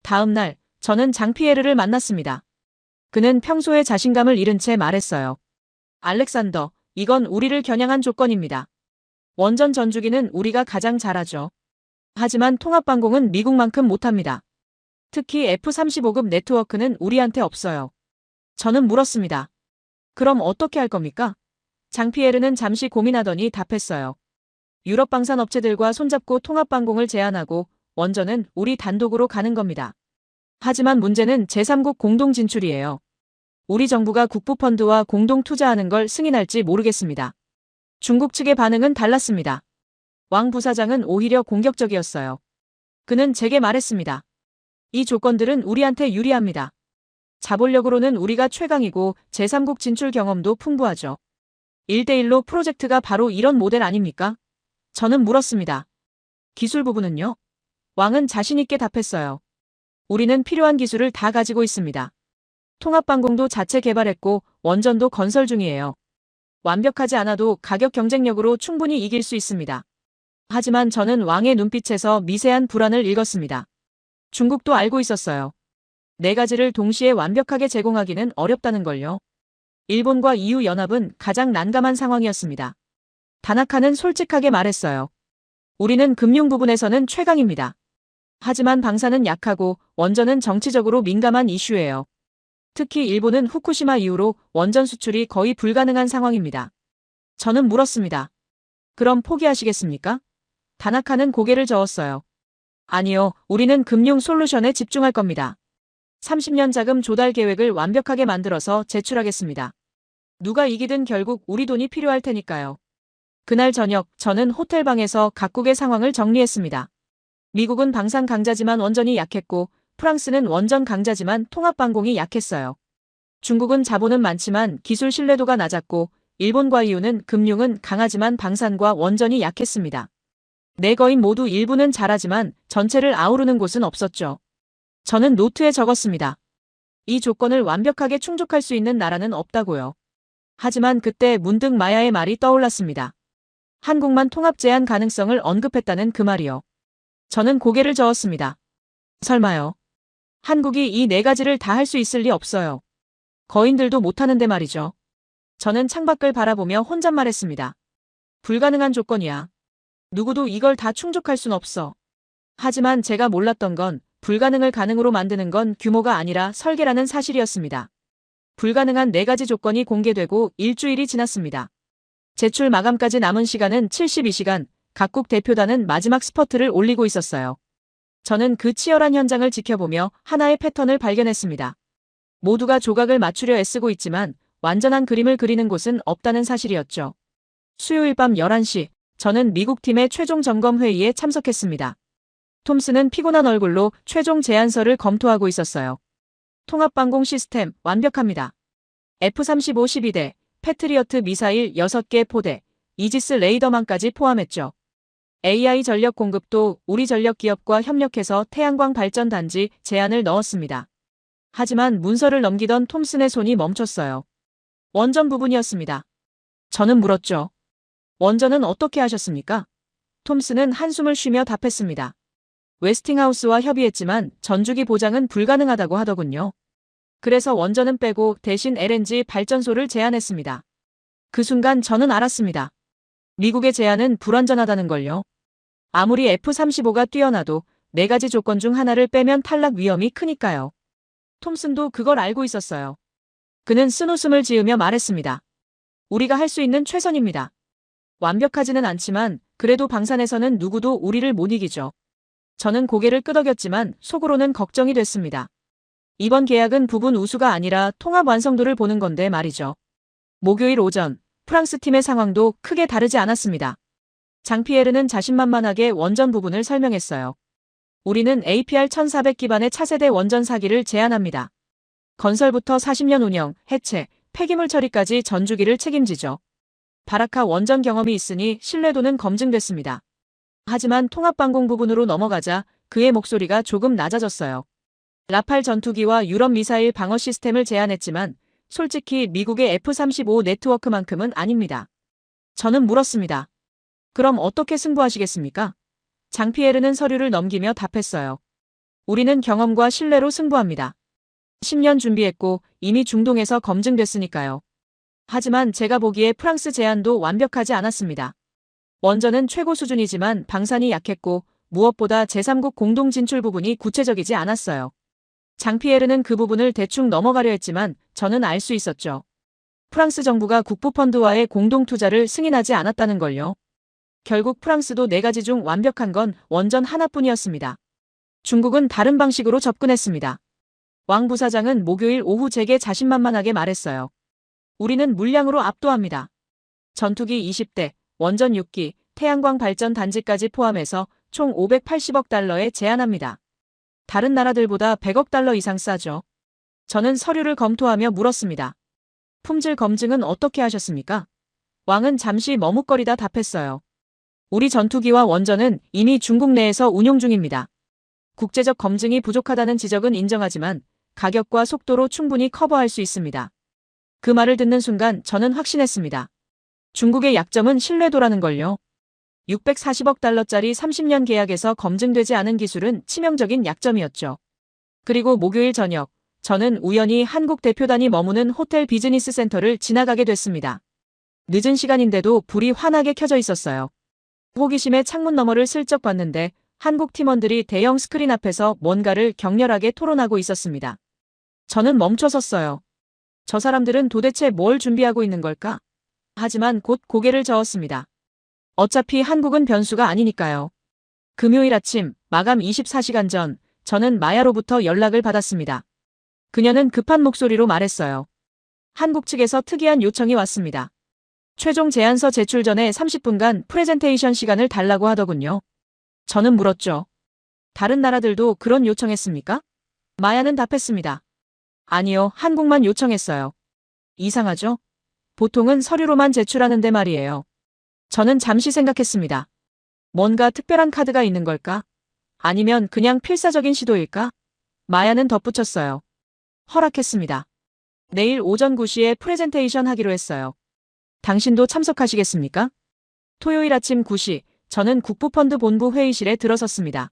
다음 날 저는 장피에르를 만났습니다. 그는 평소에 자신감을 잃은 채 말했어요. 알렉산더, 이건 우리를 겨냥한 조건입니다. 원전 전주기는 우리가 가장 잘하죠. 하지만 통합방공은 미국만큼 못합니다. 특히 F-35급 네트워크는 우리한테 없어요. 저는 물었습니다. 그럼 어떻게 할 겁니까? 장피에르는 잠시 고민하더니 답했어요. 유럽 방산 업체들과 손잡고 통합방공을 제안하고 원전은 우리 단독으로 가는 겁니다. 하지만 문제는 제3국 공동 진출이에요. 우리 정부가 국부펀드와 공동 투자하는 걸 승인할지 모르겠습니다. 중국 측의 반응은 달랐습니다. 왕 부사장은 오히려 공격적이었어요. 그는 제게 말했습니다. 이 조건들은 우리한테 유리합니다. 자본력으로는 우리가 최강이고 제3국 진출 경험도 풍부하죠. 1대1로 프로젝트가 바로 이런 모델 아닙니까? 저는 물었습니다. 기술 부분은요? 왕은 자신있게 답했어요. 우리는 필요한 기술을 다 가지고 있습니다. 통합방공도 자체 개발했고 원전도 건설 중이에요. 완벽하지 않아도 가격 경쟁력으로 충분히 이길 수 있습니다. 하지만 저는 왕의 눈빛에서 미세한 불안을 읽었습니다. 중국도 알고 있었어요. 네 가지를 동시에 완벽하게 제공하기는 어렵다는 걸요. 일본과 EU 연합은 가장 난감한 상황이었습니다. 다나카는 솔직하게 말했어요. 우리는 금융 부분에서는 최강입니다. 하지만 방사는 약하고 원전은 정치적으로 민감한 이슈예요. 특히 일본은 후쿠시마 이후로 원전 수출이 거의 불가능한 상황입니다. 저는 물었습니다. 그럼 포기하시겠습니까? 다나카는 고개를 저었어요. 아니요, 우리는 금융 솔루션에 집중할 겁니다. 30년 자금 조달 계획을 완벽하게 만들어서 제출하겠습니다. 누가 이기든 결국 우리 돈이 필요할 테니까요. 그날 저녁 저는 호텔방에서 각국의 상황을 정리했습니다. 미국은 방산 강자지만 원전이 약했고 프랑스는 원전 강자지만 통합방공이 약했어요. 중국은 자본은 많지만 기술 신뢰도가 낮았고 일본과 EU는 금융은 강하지만 방산과 원전이 약했습니다. 네 거인 모두 일부는 잘하지만 전체를 아우르는 곳은 없었죠. 저는 노트에 적었습니다. 이 조건을 완벽하게 충족할 수 있는 나라는 없다고요. 하지만 그때 문득 마야의 말이 떠올랐습니다. 한국만 통합 제한 가능성을 언급했다는 그 말이요. 저는 고개를 저었습니다. 설마요. 한국이 이 네 가지를 다 할 수 있을 리 없어요. 거인들도 못하는데 말이죠. 저는 창밖을 바라보며 혼잣말했습니다. 불가능한 조건이야. 누구도 이걸 다 충족할 순 없어. 하지만 제가 몰랐던 건 불가능을 가능으로 만드는 건 규모가 아니라 설계라는 사실이었습니다. 불가능한 네 가지 조건이 공개되고 일주일이 지났습니다. 제출 마감까지 남은 시간은 72시간, 각국 대표단은 마지막 스퍼트를 올리고 있었어요. 저는 그 치열한 현장을 지켜보며 하나의 패턴을 발견했습니다. 모두가 조각을 맞추려 애쓰고 있지만 완전한 그림을 그리는 곳은 없다는 사실이었죠. 수요일 밤 11시, 저는 미국 팀의 최종 점검 회의에 참석했습니다. 톰슨은 피곤한 얼굴로 최종 제안서를 검토하고 있었어요. 통합방공 시스템 완벽합니다. F-35 12대, 패트리어트 미사일 6개 포대, 이지스 레이더망까지 포함했죠. AI 전력 공급도 우리 전력 기업과 협력해서 태양광 발전 단지 제안을 넣었습니다. 하지만 문서를 넘기던 톰슨의 손이 멈췄어요. 원전 부분이었습니다. 저는 물었죠. 원전은 어떻게 하셨습니까? 톰슨은 한숨을 쉬며 답했습니다. 웨스팅하우스와 협의했지만 전주기 보장은 불가능하다고 하더군요. 그래서 원전은 빼고 대신 LNG 발전소를 제안했습니다. 그 순간 저는 알았습니다. 미국의 제안은 불완전하다는 걸요. 아무리 F-35가 뛰어나도 네 가지 조건 중 하나를 빼면 탈락 위험이 크니까요. 톰슨도 그걸 알고 있었어요. 그는 쓴웃음을 지으며 말했습니다. 우리가 할 수 있는 최선입니다. 완벽하지는 않지만 그래도 방산에서는 누구도 우리를 못 이기죠. 저는 고개를 끄덕였지만 속으로는 걱정이 됐습니다. 이번 계약은 부분 우수가 아니라 통합 완성도를 보는 건데 말이죠. 목요일 오전, 프랑스 팀의 상황도 크게 다르지 않았습니다. 장피에르는 자신만만하게 원전 부분을 설명했어요. 우리는 APR 1400 기반의 차세대 원전 사기를 제안합니다. 건설부터 40년 운영, 해체, 폐기물 처리까지 전주기를 책임지죠. 바라카 원전 경험이 있으니 신뢰도는 검증됐습니다. 하지만 통합방공 부분으로 넘어가자 그의 목소리가 조금 낮아졌어요. 라팔 전투기와 유럽 미사일 방어 시스템을 제안했지만 솔직히 미국의 F-35 네트워크만큼은 아닙니다. 저는 물었습니다. 그럼 어떻게 승부하시겠습니까? 장피에르는 서류를 넘기며 답했어요. 우리는 경험과 신뢰로 승부합니다. 10년 준비했고 이미 중동에서 검증됐으니까요. 하지만 제가 보기에 프랑스 제안도 완벽하지 않았습니다. 원전은 최고 수준이지만 방산이 약했고 무엇보다 제3국 공동 진출 부분이 구체적이지 않았어요. 장피에르는 그 부분을 대충 넘어가려 했지만 저는 알 수 있었죠. 프랑스 정부가 국부펀드와의 공동 투자를 승인하지 않았다는 걸요. 결국 프랑스도 네 가지 중 완벽한 건 원전 하나뿐이었습니다. 중국은 다른 방식으로 접근했습니다. 왕 부사장은 목요일 오후 제게 자신만만하게 말했어요. 우리는 물량으로 압도합니다. 전투기 20대, 원전 6기, 태양광 발전 단지까지 포함해서 총 580억 달러에 제한합니다. 다른 나라들보다 100억 달러 이상 싸죠. 저는 서류를 검토하며 물었습니다. 품질 검증은 어떻게 하셨습니까? 왕은 잠시 머뭇거리다 답했어요. 우리 전투기와 원전은 이미 중국 내에서 운용 중입니다. 국제적 검증이 부족하다는 지적은 인정하지만 가격과 속도로 충분히 커버할 수 있습니다. 그 말을 듣는 순간 저는 확신했습니다. 중국의 약점은 신뢰도라는 걸요. 640억 달러짜리 30년 계약에서 검증되지 않은 기술은 치명적인 약점이었죠. 그리고 목요일 저녁, 저는 우연히 한국 대표단이 머무는 호텔 비즈니스 센터를 지나가게 됐습니다. 늦은 시간인데도 불이 환하게 켜져 있었어요. 호기심에 창문 너머를 슬쩍 봤는데 한국 팀원들이 대형 스크린 앞에서 뭔가를 격렬하게 토론하고 있었습니다. 저는 멈춰섰어요. 저 사람들은 도대체 뭘 준비하고 있는 걸까? 하지만 곧 고개를 저었습니다. 어차피 한국은 변수가 아니니까요. 금요일 아침, 마감 24시간 전, 저는 마야로부터 연락을 받았습니다. 그녀는 급한 목소리로 말했어요. 한국 측에서 특이한 요청이 왔습니다. 최종 제안서 제출 전에 30분간 프레젠테이션 시간을 달라고 하더군요. 저는 물었죠. 다른 나라들도 그런 요청했습니까? 마야는 답했습니다. 아니요, 한국만 요청했어요. 이상하죠? 보통은 서류로만 제출하는데 말이에요. 저는 잠시 생각했습니다. 뭔가 특별한 카드가 있는 걸까? 아니면 그냥 필사적인 시도일까? 마야는 덧붙였어요. 허락했습니다. 내일 오전 9시에 프레젠테이션 하기로 했어요. 당신도 참석하시겠습니까? 토요일 아침 9시, 저는 국부펀드 본부 회의실에 들어섰습니다.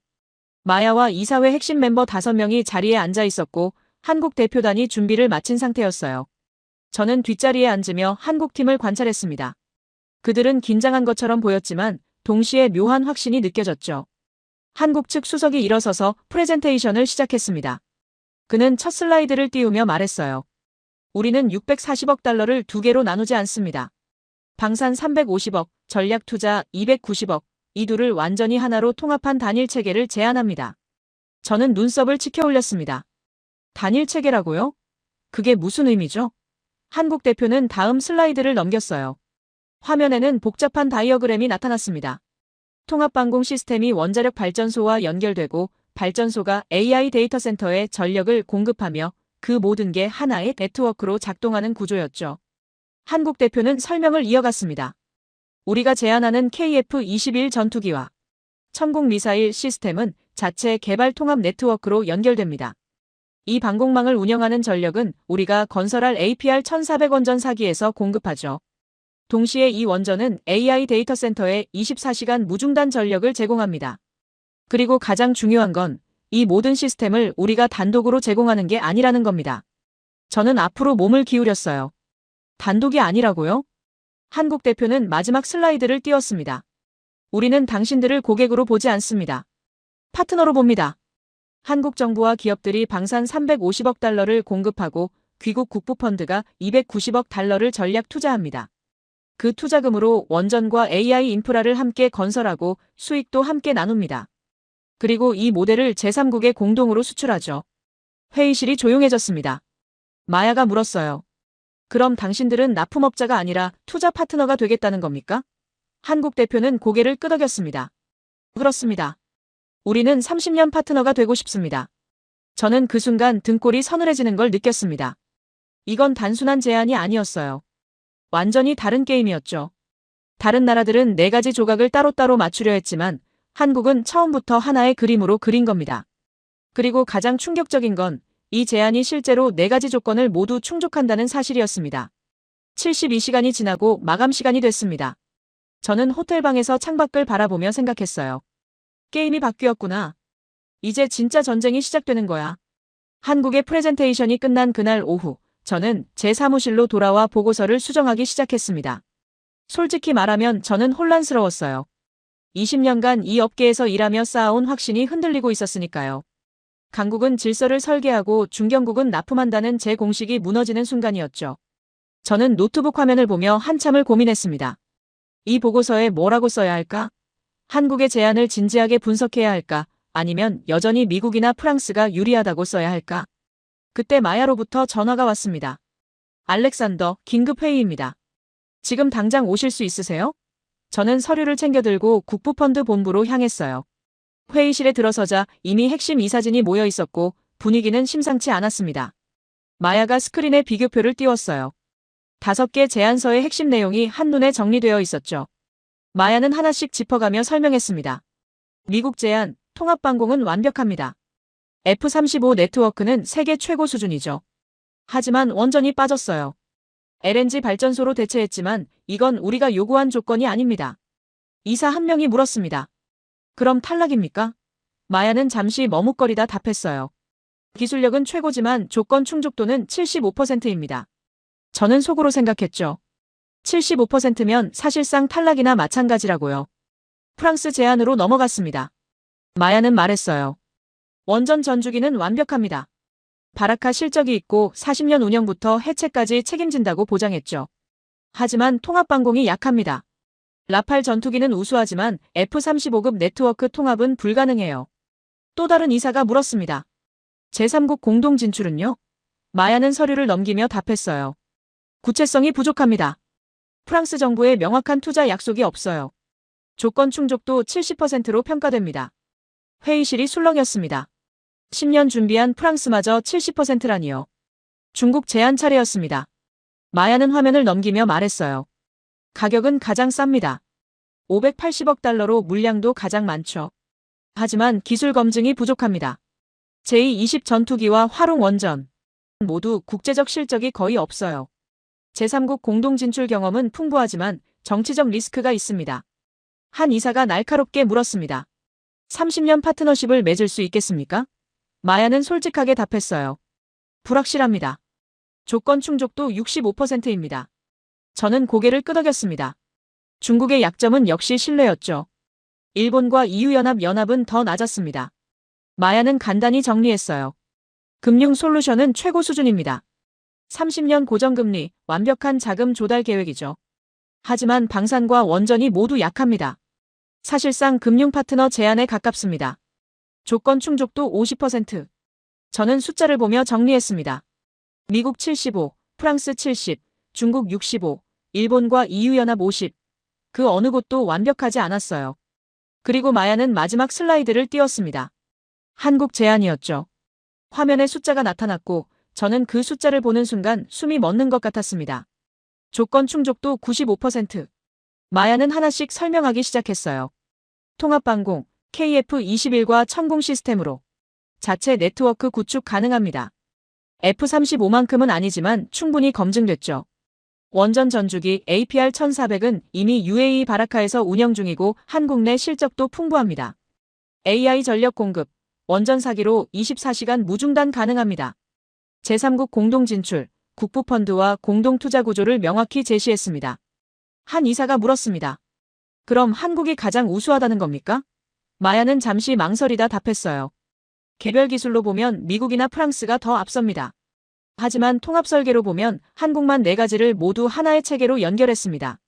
마야와 이사회 핵심 멤버 5명이 자리에 앉아 있었고 한국 대표단이 준비를 마친 상태였어요. 저는 뒷자리에 앉으며 한국팀을 관찰했습니다. 그들은 긴장한 것처럼 보였지만 동시에 묘한 확신이 느껴졌죠. 한국 측 수석이 일어서서 프레젠테이션을 시작했습니다. 그는 첫 슬라이드를 띄우며 말했어요. 우리는 640억 달러를 2개로 나누지 않습니다. 방산 350억, 전략 투자 290억, 이 둘을 완전히 하나로 통합한 단일 체계를 제안합니다. 저는 눈썹을 치켜 올렸습니다. 단일 체계라고요? 그게 무슨 의미죠? 한국 대표는 다음 슬라이드를 넘겼어요. 화면에는 복잡한 다이어그램이 나타났습니다. 통합방공 시스템이 원자력 발전소와 연결되고 발전소가 AI 데이터 센터에 전력을 공급하며 그 모든 게 하나의 네트워크로 작동하는 구조였죠. 한국 대표는 설명을 이어갔습니다. 우리가 제안하는 KF-21 전투기와 천공 미사일 시스템은 자체 개발 통합 네트워크로 연결됩니다. 이 방공망을 운영하는 전력은 우리가 건설할 APR-1400 원전 4기에서 공급하죠. 동시에 이 원전은 AI 데이터 센터에 24시간 무중단 전력을 제공합니다. 그리고 가장 중요한 건 이 모든 시스템을 우리가 단독으로 제공하는 게 아니라는 겁니다. 저는 앞으로 몸을 기울였어요. 단독이 아니라고요? 한국 대표는 마지막 슬라이드를 띄웠습니다. 우리는 당신들을 고객으로 보지 않습니다. 파트너로 봅니다. 한국 정부와 기업들이 방산 350억 달러를 공급하고 귀국 국부펀드가 290억 달러를 전략 투자합니다. 그 투자금으로 원전과 AI 인프라를 함께 건설하고 수익도 함께 나눕니다. 그리고 이 모델을 제3국에 공동으로 수출하죠. 회의실이 조용해졌습니다. 마야가 물었어요. 그럼 당신들은 납품업자가 아니라 투자 파트너가 되겠다는 겁니까? 한국 대표는 고개를 끄덕였습니다. 그렇습니다. 우리는 30년 파트너가 되고 싶습니다. 저는 그 순간 등골이 서늘해지는 걸 느꼈습니다. 이건 단순한 제안이 아니었어요. 완전히 다른 게임이었죠. 다른 나라들은 4가지 조각을 따로따로 맞추려 했지만 한국은 처음부터 하나의 그림으로 그린 겁니다. 그리고 가장 충격적인 건 이 제안이 실제로 4가지 조건을 모두 충족한다는 사실이었습니다. 72시간이 지나고 마감 시간이 됐습니다. 저는 호텔방에서 창밖을 바라보며 생각했어요. 게임이 바뀌었구나. 이제 진짜 전쟁이 시작되는 거야. 한국의 프레젠테이션이 끝난 그날 오후, 저는 제 사무실로 돌아와 보고서를 수정하기 시작했습니다. 솔직히 말하면 저는 혼란스러웠어요. 20년간 이 업계에서 일하며 쌓아온 확신이 흔들리고 있었으니까요. 강국은 질서를 설계하고 중견국은 납품한다는 제 공식이 무너지는 순간이었죠. 저는 노트북 화면을 보며 한참을 고민했습니다. 이 보고서에 뭐라고 써야 할까? 한국의 제안을 진지하게 분석해야 할까? 아니면 여전히 미국이나 프랑스가 유리하다고 써야 할까? 그때 마야로부터 전화가 왔습니다. 알렉산더, 긴급 회의입니다. 지금 당장 오실 수 있으세요? 저는 서류를 챙겨 들고 국부펀드 본부로 향했어요. 회의실에 들어서자 이미 핵심 이사진이 모여 있었고 분위기는 심상치 않았습니다. 마야가 스크린에 비교표를 띄웠어요. 5개 제안서의 핵심 내용이 한눈에 정리되어 있었죠. 마야는 하나씩 짚어가며 설명했습니다. 미국 제안, 통합방공은 완벽합니다. F-35 네트워크는 세계 최고 수준이죠. 하지만 원전이 빠졌어요. LNG 발전소로 대체했지만 이건 우리가 요구한 조건이 아닙니다. 이사 한 명이 물었습니다. 그럼 탈락입니까? 마야는 잠시 머뭇거리다 답했어요. 기술력은 최고지만 조건 충족도는 75%입니다. 저는 속으로 생각했죠. 75%면 사실상 탈락이나 마찬가지라고요. 프랑스 제안으로 넘어갔습니다. 마야는 말했어요. 원전 전주기는 완벽합니다. 바라카 실적이 있고 40년 운영부터 해체까지 책임진다고 보장했죠. 하지만 통합방공이 약합니다. 라팔 전투기는 우수하지만 F-35급 네트워크 통합은 불가능해요. 또 다른 이사가 물었습니다. 제3국 공동 진출은요? 마야는 서류를 넘기며 답했어요. 구체성이 부족합니다. 프랑스 정부의 명확한 투자 약속이 없어요. 조건 충족도 70%로 평가됩니다. 회의실이 술렁였습니다. 10년 준비한 프랑스마저 70%라니요. 중국 제안 차례였습니다. 마야는 화면을 넘기며 말했어요. 가격은 가장 쌉니다. 580억 달러로 물량도 가장 많죠. 하지만 기술 검증이 부족합니다. 제2-20 전투기와 화룡 원전 모두 국제적 실적이 거의 없어요. 제3국 공동 진출 경험은 풍부하지만 정치적 리스크가 있습니다. 한 이사가 날카롭게 물었습니다. 30년 파트너십을 맺을 수 있겠습니까? 마야는 솔직하게 답했어요. 불확실합니다. 조건 충족도 65%입니다. 저는 고개를 끄덕였습니다. 중국의 약점은 역시 신뢰였죠. 일본과 EU 연합은 더 낮았습니다. 마야는 간단히 정리했어요. 금융 솔루션은 최고 수준입니다. 30년 고정금리, 완벽한 자금 조달 계획이죠. 하지만 방산과 원전이 모두 약합니다. 사실상 금융 파트너 제안에 가깝습니다. 조건 충족도 50%. 저는 숫자를 보며 정리했습니다. 미국 75, 프랑스 70, 중국 65, 일본과 EU 연합 50. 그 어느 곳도 완벽하지 않았어요. 그리고 마야는 마지막 슬라이드를 띄웠습니다. 한국 제안이었죠. 화면에 숫자가 나타났고 저는 그 숫자를 보는 순간 숨이 멎는 것 같았습니다. 조건 충족도 95%. 마야는 하나씩 설명하기 시작했어요. 통합방공, KF-21과 천공 시스템으로 자체 네트워크 구축 가능합니다. F-35만큼은 아니지만 충분히 검증됐죠. 원전 전주기 APR-1400은 이미 UAE 바라카에서 운영 중이고 한국 내 실적도 풍부합니다. AI 전력 공급, 원전 사기로 24시간 무중단 가능합니다. 제3국 공동 진출, 국부펀드와 공동 투자 구조를 명확히 제시했습니다. 한 이사가 물었습니다. 그럼 한국이 가장 우수하다는 겁니까? 마야는 잠시 망설이다 답했어요. 개별 기술로 보면 미국이나 프랑스가 더 앞섭니다. 하지만 통합 설계로 보면 한국만 4가지를 모두 하나의 체계로 연결했습니다.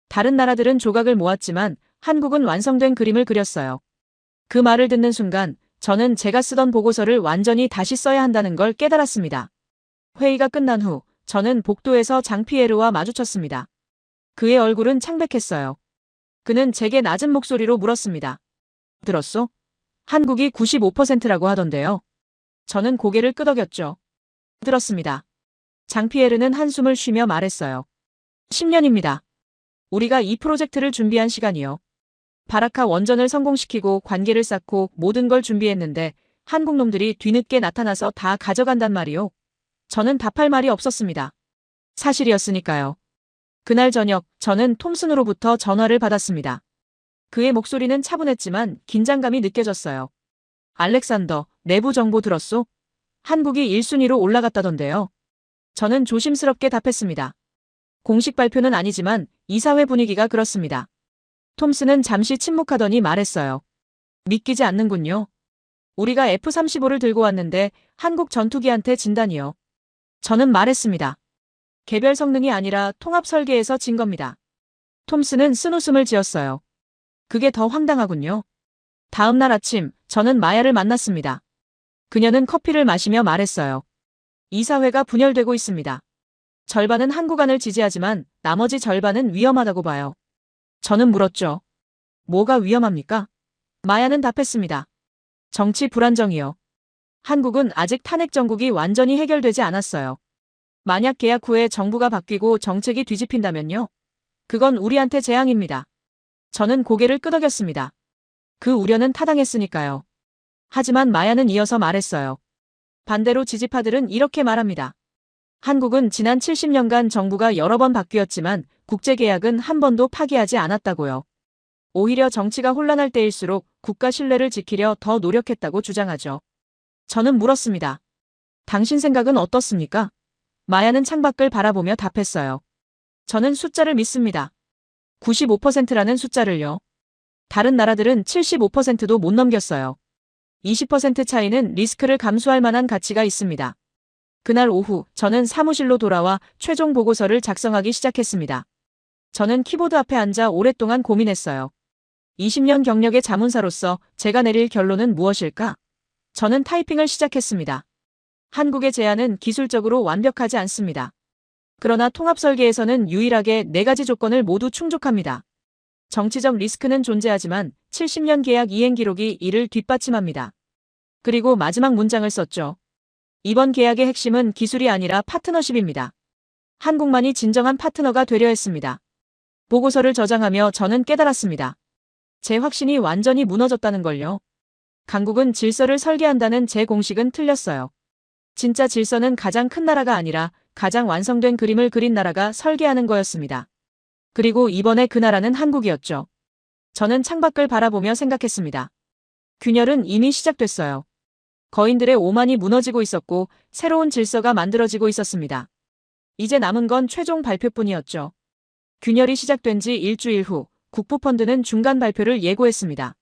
다른 나라들은 조각을 모았지만 한국은 완성된 그림을 그렸어요. 그 말을 듣는 순간 저는 제가 쓰던 보고서를 완전히 다시 써야 한다는 걸 깨달았습니다. 회의가 끝난 후 저는 복도에서 장피에르와 마주쳤습니다. 그의 얼굴은 창백했어요. 그는 제게 낮은 목소리로 물었습니다. 들었소? 한국이 95%라고 하던데요. 저는 고개를 끄덕였죠. 들었습니다. 장피에르는 한숨을 쉬며 말했어요. 10년입니다. 우리가 이 프로젝트를 준비한 시간이요. 바라카 원전을 성공시키고 관계를 쌓고 모든 걸 준비했는데 한국 놈들이 뒤늦게 나타나서 다 가져간단 말이요. 저는 답할 말이 없었습니다. 사실이었으니까요. 그날 저녁 저는 톰슨으로부터 전화를 받았습니다. 그의 목소리는 차분했지만 긴장감이 느껴졌어요. 알렉산더, 내부 정보 들었소? 한국이 1순위로 올라갔다던데요. 저는 조심스럽게 답했습니다. 공식 발표는 아니지만 이사회 분위기가 그렇습니다. 톰슨은 잠시 침묵하더니 말했어요. 믿기지 않는군요. 우리가 F-35를 들고 왔는데 한국 전투기한테 진다니요. 저는 말했습니다. 개별 성능이 아니라 통합 설계에서 진 겁니다. 톰슨은 쓴웃음을 지었어요. 그게 더 황당하군요. 다음 날 아침 저는 마야를 만났습니다. 그녀는 커피를 마시며 말했어요. 이사회가 분열되고 있습니다. 절반은 한국안을 지지하지만 나머지 절반은 위험하다고 봐요. 저는 물었죠. 뭐가 위험합니까? 마야는 답했습니다. 정치 불안정이요. 한국은 아직 탄핵 정국이 완전히 해결되지 않았어요. 만약 계약 후에 정부가 바뀌고 정책이 뒤집힌다면요? 그건 우리한테 재앙입니다. 저는 고개를 끄덕였습니다. 그 우려는 타당했으니까요. 하지만 마야는 이어서 말했어요. 반대로 지지파들은 이렇게 말합니다. 한국은 지난 70년간 정부가 여러 번 바뀌었지만 국제계약은 한 번도 파기하지 않았다고요. 오히려 정치가 혼란할 때일수록 국가 신뢰를 지키려 더 노력했다고 주장하죠. 저는 물었습니다. 당신 생각은 어떻습니까? 마야는 창밖을 바라보며 답했어요. 저는 숫자를 믿습니다. 95%라는 숫자를요. 다른 나라들은 75%도 못 넘겼어요. 20% 차이는 리스크를 감수할 만한 가치가 있습니다. 그날 오후 저는 사무실로 돌아와 최종 보고서를 작성하기 시작했습니다. 저는 키보드 앞에 앉아 오랫동안 고민했어요. 20년 경력의 자문사로서 제가 내릴 결론은 무엇일까? 저는 타이핑을 시작했습니다. 한국의 제안은 기술적으로 완벽하지 않습니다. 그러나 통합 설계에서는 유일하게 4가지 조건을 모두 충족합니다. 정치적 리스크는 존재하지만 70년 계약 이행 기록이 이를 뒷받침합니다. 그리고 마지막 문장을 썼죠. 이번 계약의 핵심은 기술이 아니라 파트너십입니다. 한국만이 진정한 파트너가 되려 했습니다. 보고서를 저장하며 저는 깨달았습니다. 제 확신이 완전히 무너졌다는 걸요. 강국은 질서를 설계한다는 제 공식은 틀렸어요. 진짜 질서는 가장 큰 나라가 아니라 가장 완성된 그림을 그린 나라가 설계하는 거였습니다. 그리고 이번에 그 나라는 한국이었죠. 저는 창밖을 바라보며 생각했습니다. 균열은 이미 시작됐어요. 거인들의 오만이 무너지고 있었고 새로운 질서가 만들어지고 있었습니다. 이제 남은 건 최종 발표뿐이었죠. 균열이 시작된 지 일주일 후 국부펀드는 중간 발표를 예고했습니다.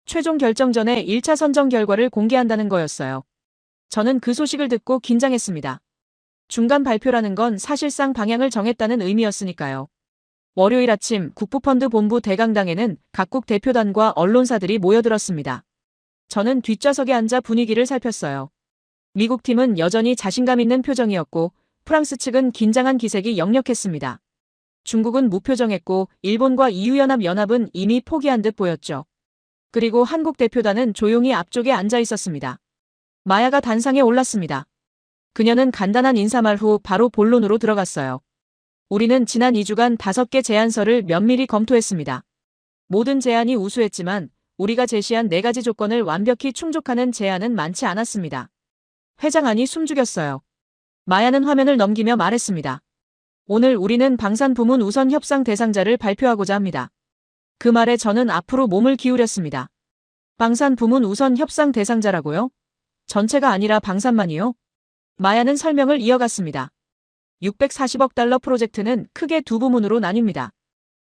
최종 결정 전에 1차 선정 결과를 공개한다는 거였어요. 저는 그 소식을 듣고 긴장했습니다. 중간 발표라는 건 사실상 방향을 정했다는 의미였으니까요. 월요일 아침 국부펀드 본부 대강당에는 각국 대표단과 언론사들이 모여들었습니다. 저는 뒷좌석에 앉아 분위기를 살폈어요. 미국 팀은 여전히 자신감 있는 표정이었고 프랑스 측은 긴장한 기색이 역력했습니다. 중국은 무표정했고 일본과 EU 연합은 이미 포기한 듯 보였죠. 그리고 한국 대표단은 조용히 앞쪽에 앉아 있었습니다. 마야가 단상에 올랐습니다. 그녀는 간단한 인사말 후 바로 본론으로 들어갔어요. 우리는 지난 2주간 5개 제안서를 면밀히 검토했습니다. 모든 제안이 우수했지만 우리가 제시한 4가지 조건을 완벽히 충족하는 제안은 많지 않았습니다. 회장안이 숨죽였어요. 마야는 화면을 넘기며 말했습니다. 오늘 우리는 방산 부문 우선 협상 대상자를 발표하고자 합니다. 그 말에 저는 앞으로 몸을 기울였습니다. 방산 부문 우선 협상 대상자라고요? 전체가 아니라 방산만이요? 마야는 설명을 이어갔습니다. 640억 달러 프로젝트는 크게 두 부문으로 나뉩니다.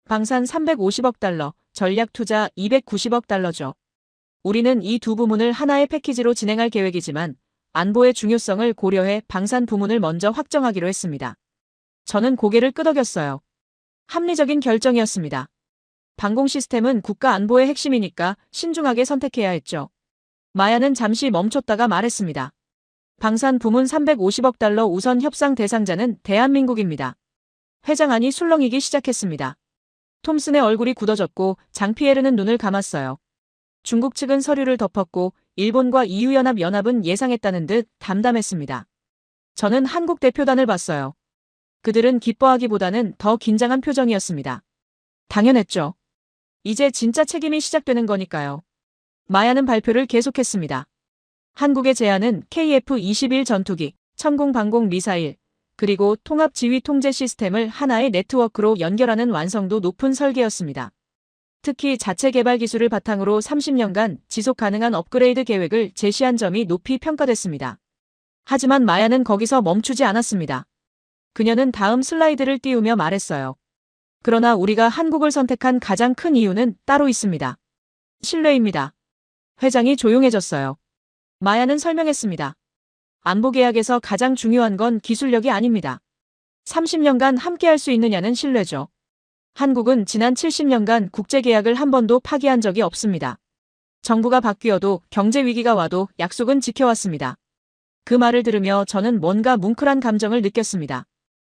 방산 350억 달러, 전략 투자 290억 달러죠. 우리는 이 두 부문을 하나의 패키지로 진행할 계획이지만 안보의 중요성을 고려해 방산 부문을 먼저 확정하기로 했습니다. 저는 고개를 끄덕였어요. 합리적인 결정이었습니다. 방공 시스템은 국가 안보의 핵심이니까 신중하게 선택해야 했죠. 마야는 잠시 멈췄다가 말했습니다. 방산 부문 350억 달러 우선 협상 대상자는 대한민국입니다. 회장안이 술렁이기 시작했습니다. 톰슨의 얼굴이 굳어졌고 장피에르는 눈을 감았어요. 중국 측은 서류를 덮었고 일본과 EU 연합은 예상했다는 듯 담담했습니다. 저는 한국 대표단을 봤어요. 그들은 기뻐하기보다는 더 긴장한 표정이었습니다. 당연했죠. 이제 진짜 책임이 시작되는 거니까요. 마야는 발표를 계속했습니다. 한국의 제안은 KF-21 전투기, 천공 방공 미사일, 그리고 통합 지휘 통제 시스템을 하나의 네트워크로 연결하는 완성도 높은 설계였습니다. 특히 자체 개발 기술을 바탕으로 30년간 지속 가능한 업그레이드 계획을 제시한 점이 높이 평가됐습니다. 하지만 마야는 거기서 멈추지 않았습니다. 그녀는 다음 슬라이드를 띄우며 말했어요. 그러나 우리가 한국을 선택한 가장 큰 이유는 따로 있습니다. 신뢰입니다. 회장이 조용해졌어요. 마야는 설명했습니다. 안보계약에서 가장 중요한 건 기술력이 아닙니다. 30년간 함께할 수 있느냐는 신뢰죠. 한국은 지난 70년간 국제계약을 한 번도 파기한 적이 없습니다. 정부가 바뀌어도 경제 위기가 와도 약속은 지켜왔습니다. 그 말을 들으며 저는 뭔가 뭉클한 감정을 느꼈습니다.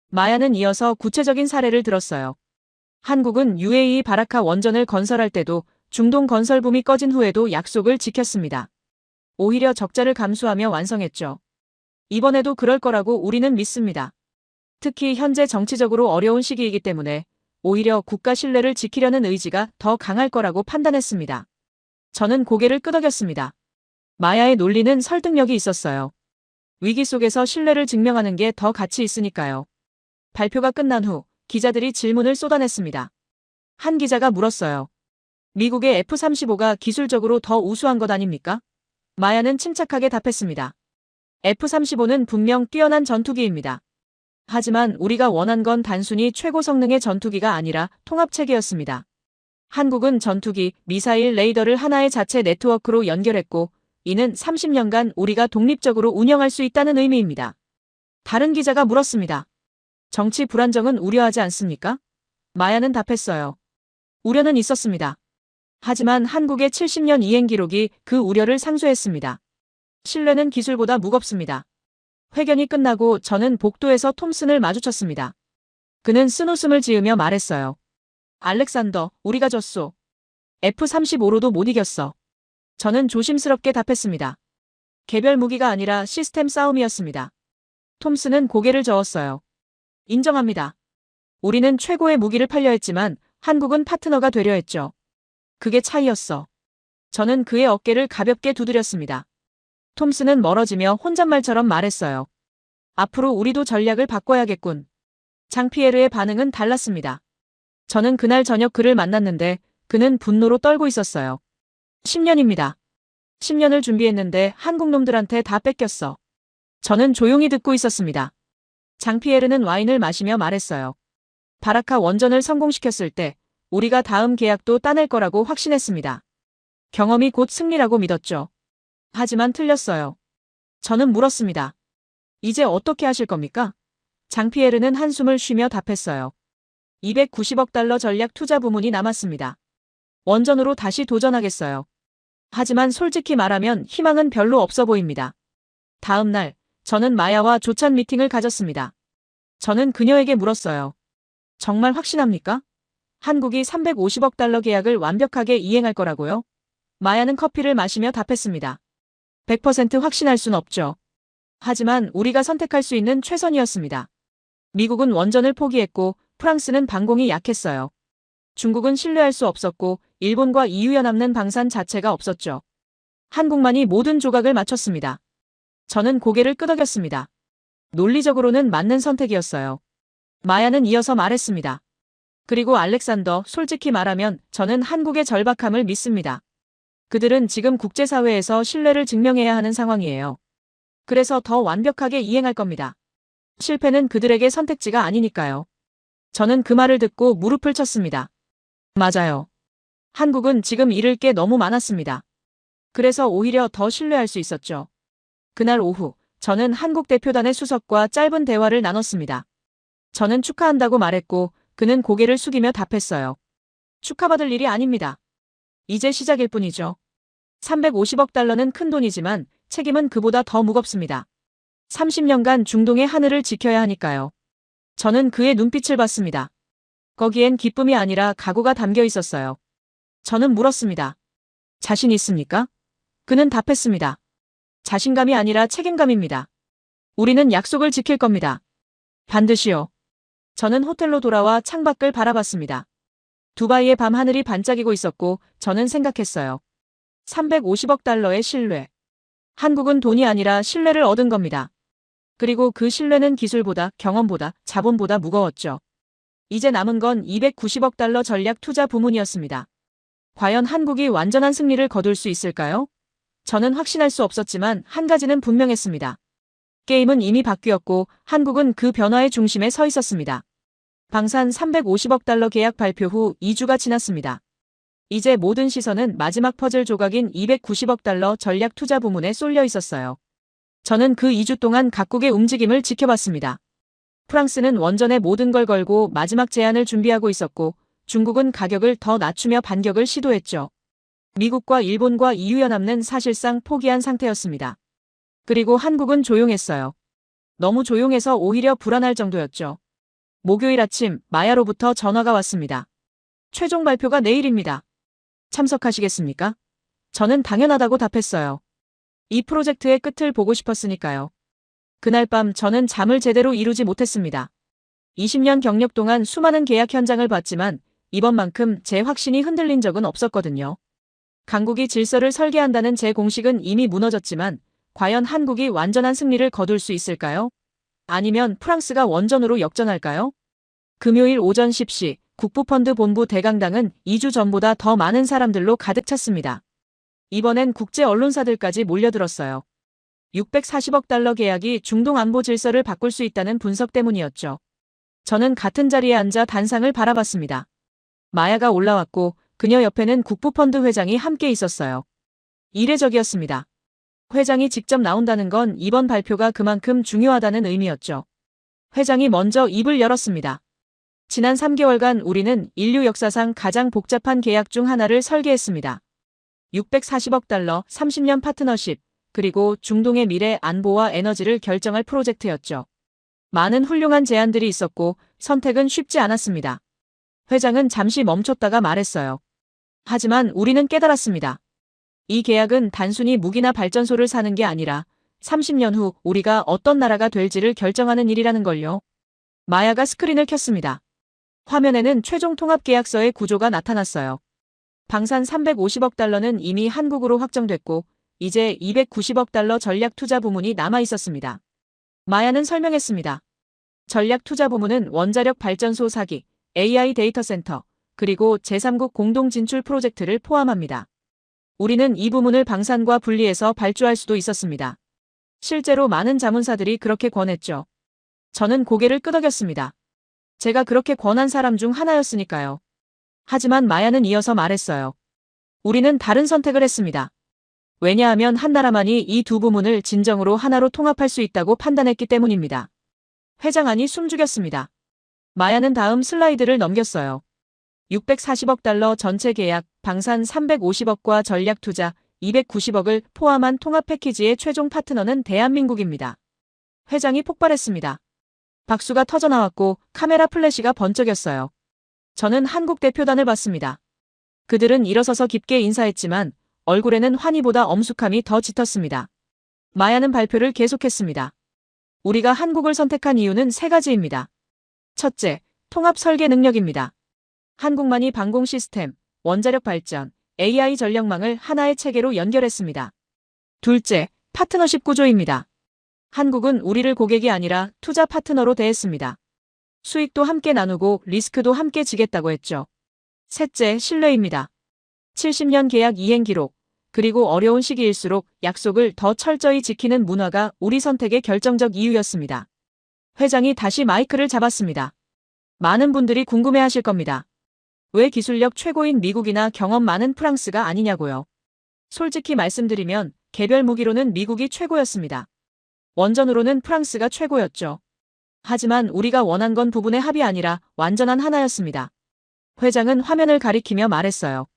마야는 이어서 구체적인 사례를 들었어요. 한국은 UAE 바라카 원전을 건설할 때도 중동 건설붐이 꺼진 후에도 약속을 지켰습니다. 오히려 적자를 감수하며 완성했죠. 이번에도 그럴 거라고 우리는 믿습니다. 특히 현재 정치적으로 어려운 시기이기 때문에 오히려 국가 신뢰를 지키려는 의지가 더 강할 거라고 판단했습니다. 저는 고개를 끄덕였습니다. 마야의 논리는 설득력이 있었어요. 위기 속에서 신뢰를 증명하는 게 더 가치 있으니까요. 발표가 끝난 후 기자들이 질문을 쏟아냈습니다. 한 기자가 물었어요. 미국의 F-35가 기술적으로 더 우수한 것 아닙니까? 마야는 침착하게 답했습니다. F-35는 분명 뛰어난 전투기입니다. 하지만 우리가 원한 건 단순히 최고 성능의 전투기가 아니라 통합체계였습니다. 한국은 전투기, 미사일, 레이더를 하나의 자체 네트워크로 연결했고 이는 30년간 우리가 독립적으로 운영할 수 있다는 의미입니다. 다른 기자가 물었습니다. 정치 불안정은 우려하지 않습니까? 마야는 답했어요. 우려는 있었습니다. 하지만 한국의 70년 이행 기록이 그 우려를 상쇄했습니다. 신뢰는 기술보다 무겁습니다. 회견이 끝나고 저는 복도에서 톰슨을 마주쳤습니다. 그는 쓴웃음을 지으며 말했어요. 알렉산더, 우리가 졌소. F-35로도 못 이겼어. 저는 조심스럽게 답했습니다. 개별 무기가 아니라 시스템 싸움이었습니다. 톰슨은 고개를 저었어요. 인정합니다. 우리는 최고의 무기를 팔려 했지만 한국은 파트너가 되려 했죠. 그게 차이였어. 저는 그의 어깨를 가볍게 두드렸습니다. 톰슨은 멀어지며 혼잣말처럼 말했어요. 앞으로 우리도 전략을 바꿔야겠군. 장피에르의 반응은 달랐습니다. 저는 그날 저녁 그를 만났는데 그는 분노로 떨고 있었어요. 10년입니다. 10년을 준비했는데 한국 놈들한테 다 뺏겼어. 저는 조용히 듣고 있었습니다. 장피에르는 와인을 마시며 말했어요. 바라카 원전을 성공시켰을 때 우리가 다음 계약도 따낼 거라고 확신했습니다. 경험이 곧 승리라고 믿었죠. 하지만 틀렸어요. 저는 물었습니다. 이제 어떻게 하실 겁니까? 장피에르는 한숨을 쉬며 답했어요. 290억 달러 전략 투자 부문이 남았습니다. 원전으로 다시 도전하겠어요. 하지만 솔직히 말하면 희망은 별로 없어 보입니다. 다음 날, 저는 마야와 조찬 미팅을 가졌습니다. 저는 그녀에게 물었어요. 정말 확신합니까? 한국이 350억 달러 계약을 완벽하게 이행할 거라고요? 마야는 커피를 마시며 답했습니다. 100% 확신할 순 없죠. 하지만 우리가 선택할 수 있는 최선이었습니다. 미국은 원전을 포기했고 프랑스는 방공이 약했어요. 중국은 신뢰할 수 없었고 일본과 EU에 남는 방산 자체가 없었죠. 한국만이 모든 조각을 맞췄습니다. 저는 고개를 끄덕였습니다. 논리적으로는 맞는 선택이었어요. 마야는 이어서 말했습니다. 그리고 알렉산더, 솔직히 말하면 저는 한국의 절박함을 믿습니다. 그들은 지금 국제사회에서 신뢰를 증명해야 하는 상황이에요. 그래서 더 완벽하게 이행할 겁니다. 실패는 그들에게 선택지가 아니니까요. 저는 그 말을 듣고 무릎을 쳤습니다. 맞아요. 한국은 지금 잃을 게 너무 많았습니다. 그래서 오히려 더 신뢰할 수 있었죠. 그날 오후, 저는 한국 대표단의 수석과 짧은 대화를 나눴습니다. 저는 축하한다고 말했고 그는 고개를 숙이며 답했어요. 축하받을 일이 아닙니다. 이제 시작일 뿐이죠. 350억 달러는 큰 돈이지만 책임은 그보다 더 무겁습니다. 30년간 중동의 하늘을 지켜야 하니까요. 저는 그의 눈빛을 봤습니다. 거기엔 기쁨이 아니라 각오가 담겨 있었어요. 저는 물었습니다. 자신 있습니까? 그는 답했습니다. 자신감이 아니라 책임감입니다. 우리는 약속을 지킬 겁니다. 반드시요. 저는 호텔로 돌아와 창밖을 바라봤습니다. 두바이의 밤하늘이 반짝이고 있었고 저는 생각했어요. 350억 달러의 신뢰. 한국은 돈이 아니라 신뢰를 얻은 겁니다. 그리고 그 신뢰는 기술보다, 경험보다, 자본보다 무거웠죠. 이제 남은 건 290억 달러 전략 투자 부문이었습니다. 과연 한국이 완전한 승리를 거둘 수 있을까요? 저는 확신할 수 없었지만 한 가지는 분명했습니다. 게임은 이미 바뀌었고 한국은 그 변화의 중심에 서 있었습니다. 방산 350억 달러 계약 발표 후 2주가 지났습니다. 이제 모든 시선은 마지막 퍼즐 조각인 290억 달러 전략 투자 부문에 쏠려 있었어요. 저는 그 2주 동안 각국의 움직임을 지켜봤습니다. 프랑스는 원전에 모든 걸 걸고 마지막 제안을 준비하고 있었고 중국은 가격을 더 낮추며 반격을 시도했죠. 미국과 일본과 EU연합는 사실상 포기한 상태였습니다. 그리고 한국은 조용했어요. 너무 조용해서 오히려 불안할 정도였죠. 목요일 아침 마야로부터 전화가 왔습니다. 최종 발표가 내일입니다. 참석하시겠습니까? 저는 당연하다고 답했어요. 이 프로젝트의 끝을 보고 싶었으니까요. 그날 밤 저는 잠을 제대로 이루지 못했습니다. 20년 경력 동안 수많은 계약 현장을 봤지만 이번만큼 제 확신이 흔들린 적은 없었거든요. 강국이 질서를 설계한다는 제 공식은 이미 무너졌지만 과연 한국이 완전한 승리를 거둘 수 있을까요? 아니면 프랑스가 원전으로 역전할까요? 금요일 오전 10시 국부펀드 본부 대강당은 2주 전보다 더 많은 사람들로 가득 찼습니다. 이번엔 국제 언론사들까지 몰려들었어요. 640억 달러 계약이 중동 안보 질서를 바꿀 수 있다는 분석 때문이었죠. 저는 같은 자리에 앉아 단상을 바라봤습니다. 마야가 올라왔고 그녀 옆에는 국부펀드 회장이 함께 있었어요. 이례적이었습니다. 회장이 직접 나온다는 건 이번 발표가 그만큼 중요하다는 의미였죠. 회장이 먼저 입을 열었습니다. 지난 3개월간 우리는 인류 역사상 가장 복잡한 계약 중 하나를 설계했습니다. 640억 달러 30년 파트너십, 그리고 중동의 미래 안보와 에너지를 결정할 프로젝트였죠. 많은 훌륭한 제안들이 있었고 선택은 쉽지 않았습니다. 회장은 잠시 멈췄다가 말했어요. 하지만 우리는 깨달았습니다. 이 계약은 단순히 무기나 발전소를 사는 게 아니라 30년 후 우리가 어떤 나라가 될지를 결정하는 일이라는 걸요. 마야가 스크린을 켰습니다. 화면에는 최종 통합 계약서의 구조가 나타났어요. 방산 350억 달러는 이미 한국으로 확정됐고 이제 290억 달러 전략 투자 부문이 남아 있었습니다. 마야는 설명했습니다. 전략 투자 부문은 원자력 발전소 사기, AI 데이터 센터, 그리고 제3국 공동 진출 프로젝트를 포함합니다. 우리는 이 부문을 방산과 분리해서 발주할 수도 있었습니다. 실제로 많은 자문사들이 그렇게 권했죠. 저는 고개를 끄덕였습니다. 제가 그렇게 권한 사람 중 하나였으니까요. 하지만 마야는 이어서 말했어요. 우리는 다른 선택을 했습니다. 왜냐하면 한 나라만이 이 두 부문을 진정으로 하나로 통합할 수 있다고 판단했기 때문입니다. 회장안이 숨죽였습니다. 마야는 다음 슬라이드를 넘겼어요. 640억 달러 전체 계약, 방산 350억과 전략 투자 290억을 포함한 통합 패키지의 최종 파트너는 대한민국입니다. 회장이 폭발했습니다. 박수가 터져나왔고 카메라 플래시가 번쩍였어요. 저는 한국 대표단을 봤습니다. 그들은 일어서서 깊게 인사했지만 얼굴에는 환희보다 엄숙함이 더 짙었습니다. 마야는 발표를 계속했습니다. 우리가 한국을 선택한 이유는 세 가지입니다. 첫째, 통합 설계 능력입니다. 한국만이 방공 시스템, 원자력 발전, AI 전력망을 하나의 체계로 연결했습니다. 둘째, 파트너십 구조입니다. 한국은 우리를 고객이 아니라 투자 파트너로 대했습니다. 수익도 함께 나누고 리스크도 함께 지겠다고 했죠. 셋째, 신뢰입니다. 70년 계약 이행 기록, 그리고 어려운 시기일수록 약속을 더 철저히 지키는 문화가 우리 선택의 결정적 이유였습니다. 회장이 다시 마이크를 잡았습니다. 많은 분들이 궁금해하실 겁니다. 왜 기술력 최고인 미국이나 경험 많은 프랑스가 아니냐고요. 솔직히 말씀드리면 개별 무기로는 미국이 최고였습니다. 원전으로는 프랑스가 최고였죠. 하지만 우리가 원한 건 부분의 합이 아니라 완전한 하나였습니다. 회장은 화면을 가리키며 말했어요.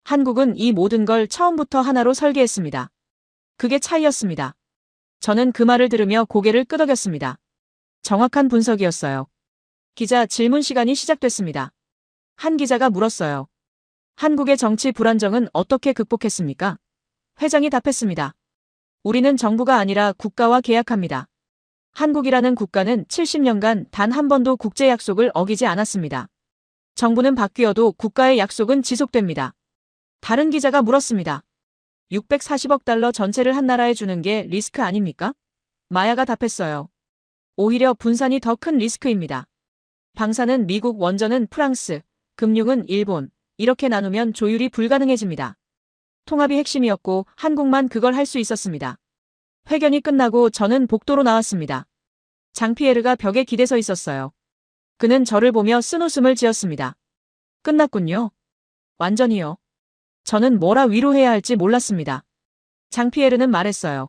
한국은 이 모든 걸 처음부터 하나로 설계했습니다. 그게 차이였습니다. 저는 그 말을 들으며 고개를 끄덕였습니다. 정확한 분석이었어요. 기자 질문 시간이 시작됐습니다. 한 기자가 물었어요. 한국의 정치 불안정은 어떻게 극복했습니까? 회장이 답했습니다. 우리는 정부가 아니라 국가와 계약합니다. 한국이라는 국가는 70년간 단 한 번도 국제 약속을 어기지 않았습니다. 정부는 바뀌어도 국가의 약속은 지속됩니다. 다른 기자가 물었습니다. 640억 달러 전체를 한 나라에 주는 게 리스크 아닙니까? 마야가 답했어요. 오히려 분산이 더 큰 리스크입니다. 방사는 미국, 원전은 프랑스, 금융은 일본, 이렇게 나누면 조율이 불가능해집니다. 통합이 핵심이었고 한국만 그걸 할 수 있었습니다. 회견이 끝나고 저는 복도로 나왔습니다. 장피에르가 벽에 기대서 있었어요. 그는 저를 보며 쓴웃음을 지었습니다. 끝났군요. 완전히요. 저는 뭐라 위로해야 할지 몰랐습니다. 장피에르는 말했어요.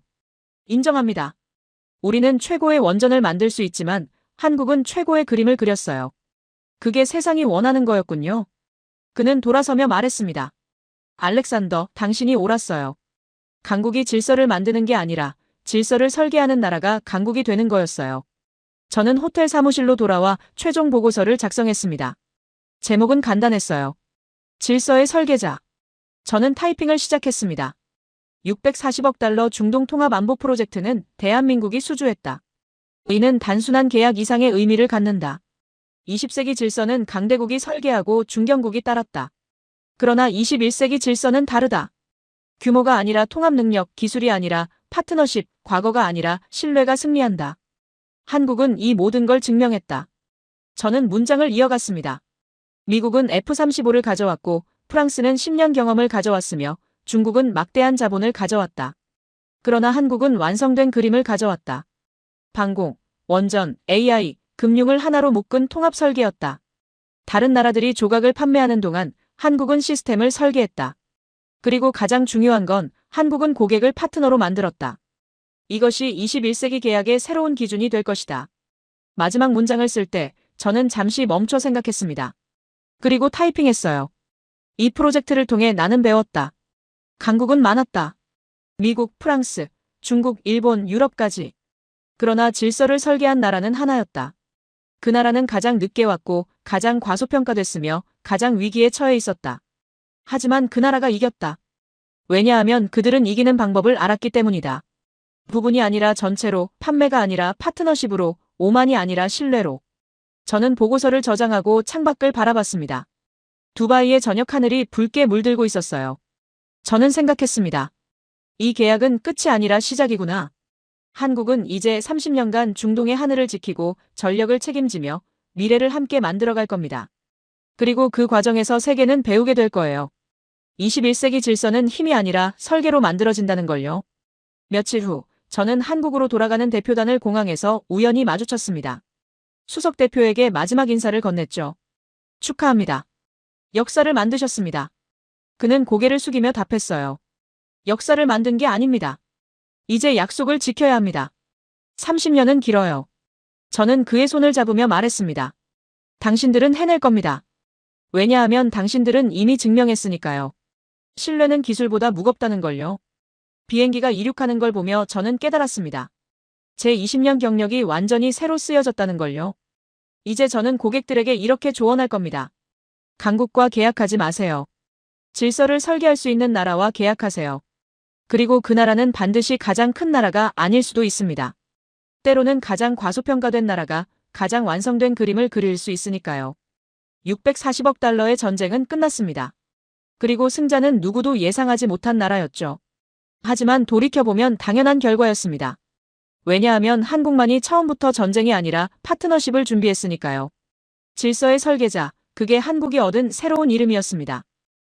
인정합니다. 우리는 최고의 원전을 만들 수 있지만 한국은 최고의 그림을 그렸어요. 그게 세상이 원하는 거였군요. 그는 돌아서며 말했습니다. 알렉산더, 당신이 옳았어요. 강국이 질서를 만드는 게 아니라 질서를 설계하는 나라가 강국이 되는 거였어요. 저는 호텔 사무실로 돌아와 최종 보고서를 작성했습니다. 제목은 간단했어요. 질서의 설계자. 저는 타이핑을 시작했습니다. 640억 달러 중동 통합 안보 프로젝트는 대한민국이 수주했다. 이는 단순한 계약 이상의 의미를 갖는다. 20세기 질서는 강대국이 설계하고 중견국이 따랐다. 그러나 21세기 질서는 다르다. 규모가 아니라 통합 능력, 기술이 아니라 파트너십, 과거가 아니라 신뢰가 승리한다. 한국은 이 모든 걸 증명했다. 저는 문장을 이어갔습니다. 미국은 F-35를 가져왔고 프랑스는 10년 경험을 가져왔으며 중국은 막대한 자본을 가져왔다. 그러나 한국은 완성된 그림을 가져왔다. 방공, 원전, AI, 금융을 하나로 묶은 통합 설계였다. 다른 나라들이 조각을 판매하는 동안 한국은 시스템을 설계했다. 그리고 가장 중요한 건 한국은 고객을 파트너로 만들었다. 이것이 21세기 계약의 새로운 기준이 될 것이다. 마지막 문장을 쓸 때 저는 잠시 멈춰 생각했습니다. 그리고 타이핑했어요. 이 프로젝트를 통해 나는 배웠다. 강국은 많았다. 미국, 프랑스, 중국, 일본, 유럽까지. 그러나 질서를 설계한 나라는 하나였다. 그 나라는 가장 늦게 왔고 가장 과소평가됐으며 가장 위기에 처해 있었다. 하지만 그 나라가 이겼다. 왜냐하면 그들은 이기는 방법을 알았기 때문이다. 부분이 아니라 전체로, 판매가 아니라 파트너십으로, 오만이 아니라 신뢰로. 저는 보고서를 저장하고 창밖을 바라봤습니다. 두바이의 저녁 하늘이 붉게 물들고 있었어요. 저는 생각했습니다. 이 계약은 끝이 아니라 시작이구나. 한국은 이제 30년간 중동의 하늘을 지키고 전력을 책임지며 미래를 함께 만들어갈 겁니다. 그리고 그 과정에서 세계는 배우게 될 거예요. 21세기 질서는 힘이 아니라 설계로 만들어진다는 걸요. 며칠 후, 저는 한국으로 돌아가는 대표단을 공항에서 우연히 마주쳤습니다. 수석 대표에게 마지막 인사를 건넸죠. 축하합니다. 역사를 만드셨습니다. 그는 고개를 숙이며 답했어요. 역사를 만든 게 아닙니다. 이제 약속을 지켜야 합니다. 30년은 길어요. 저는 그의 손을 잡으며 말했습니다. 당신들은 해낼 겁니다. 왜냐하면 당신들은 이미 증명했으니까요. 신뢰는 기술보다 무겁다는 걸요. 비행기가 이륙하는 걸 보며 저는 깨달았습니다. 제 20년 경력이 완전히 새로 쓰여졌다는 걸요. 이제 저는 고객들에게 이렇게 조언할 겁니다. 강국과 계약하지 마세요. 질서를 설계할 수 있는 나라와 계약하세요. 그리고 그 나라는 반드시 가장 큰 나라가 아닐 수도 있습니다. 때로는 가장 과소평가된 나라가 가장 완성된 그림을 그릴 수 있으니까요. 640억 달러의 전쟁은 끝났습니다. 그리고 승자는 누구도 예상하지 못한 나라였죠. 하지만 돌이켜보면 당연한 결과였습니다. 왜냐하면 한국만이 처음부터 전쟁이 아니라 파트너십을 준비했으니까요. 질서의 설계자, 그게 한국이 얻은 새로운 이름이었습니다.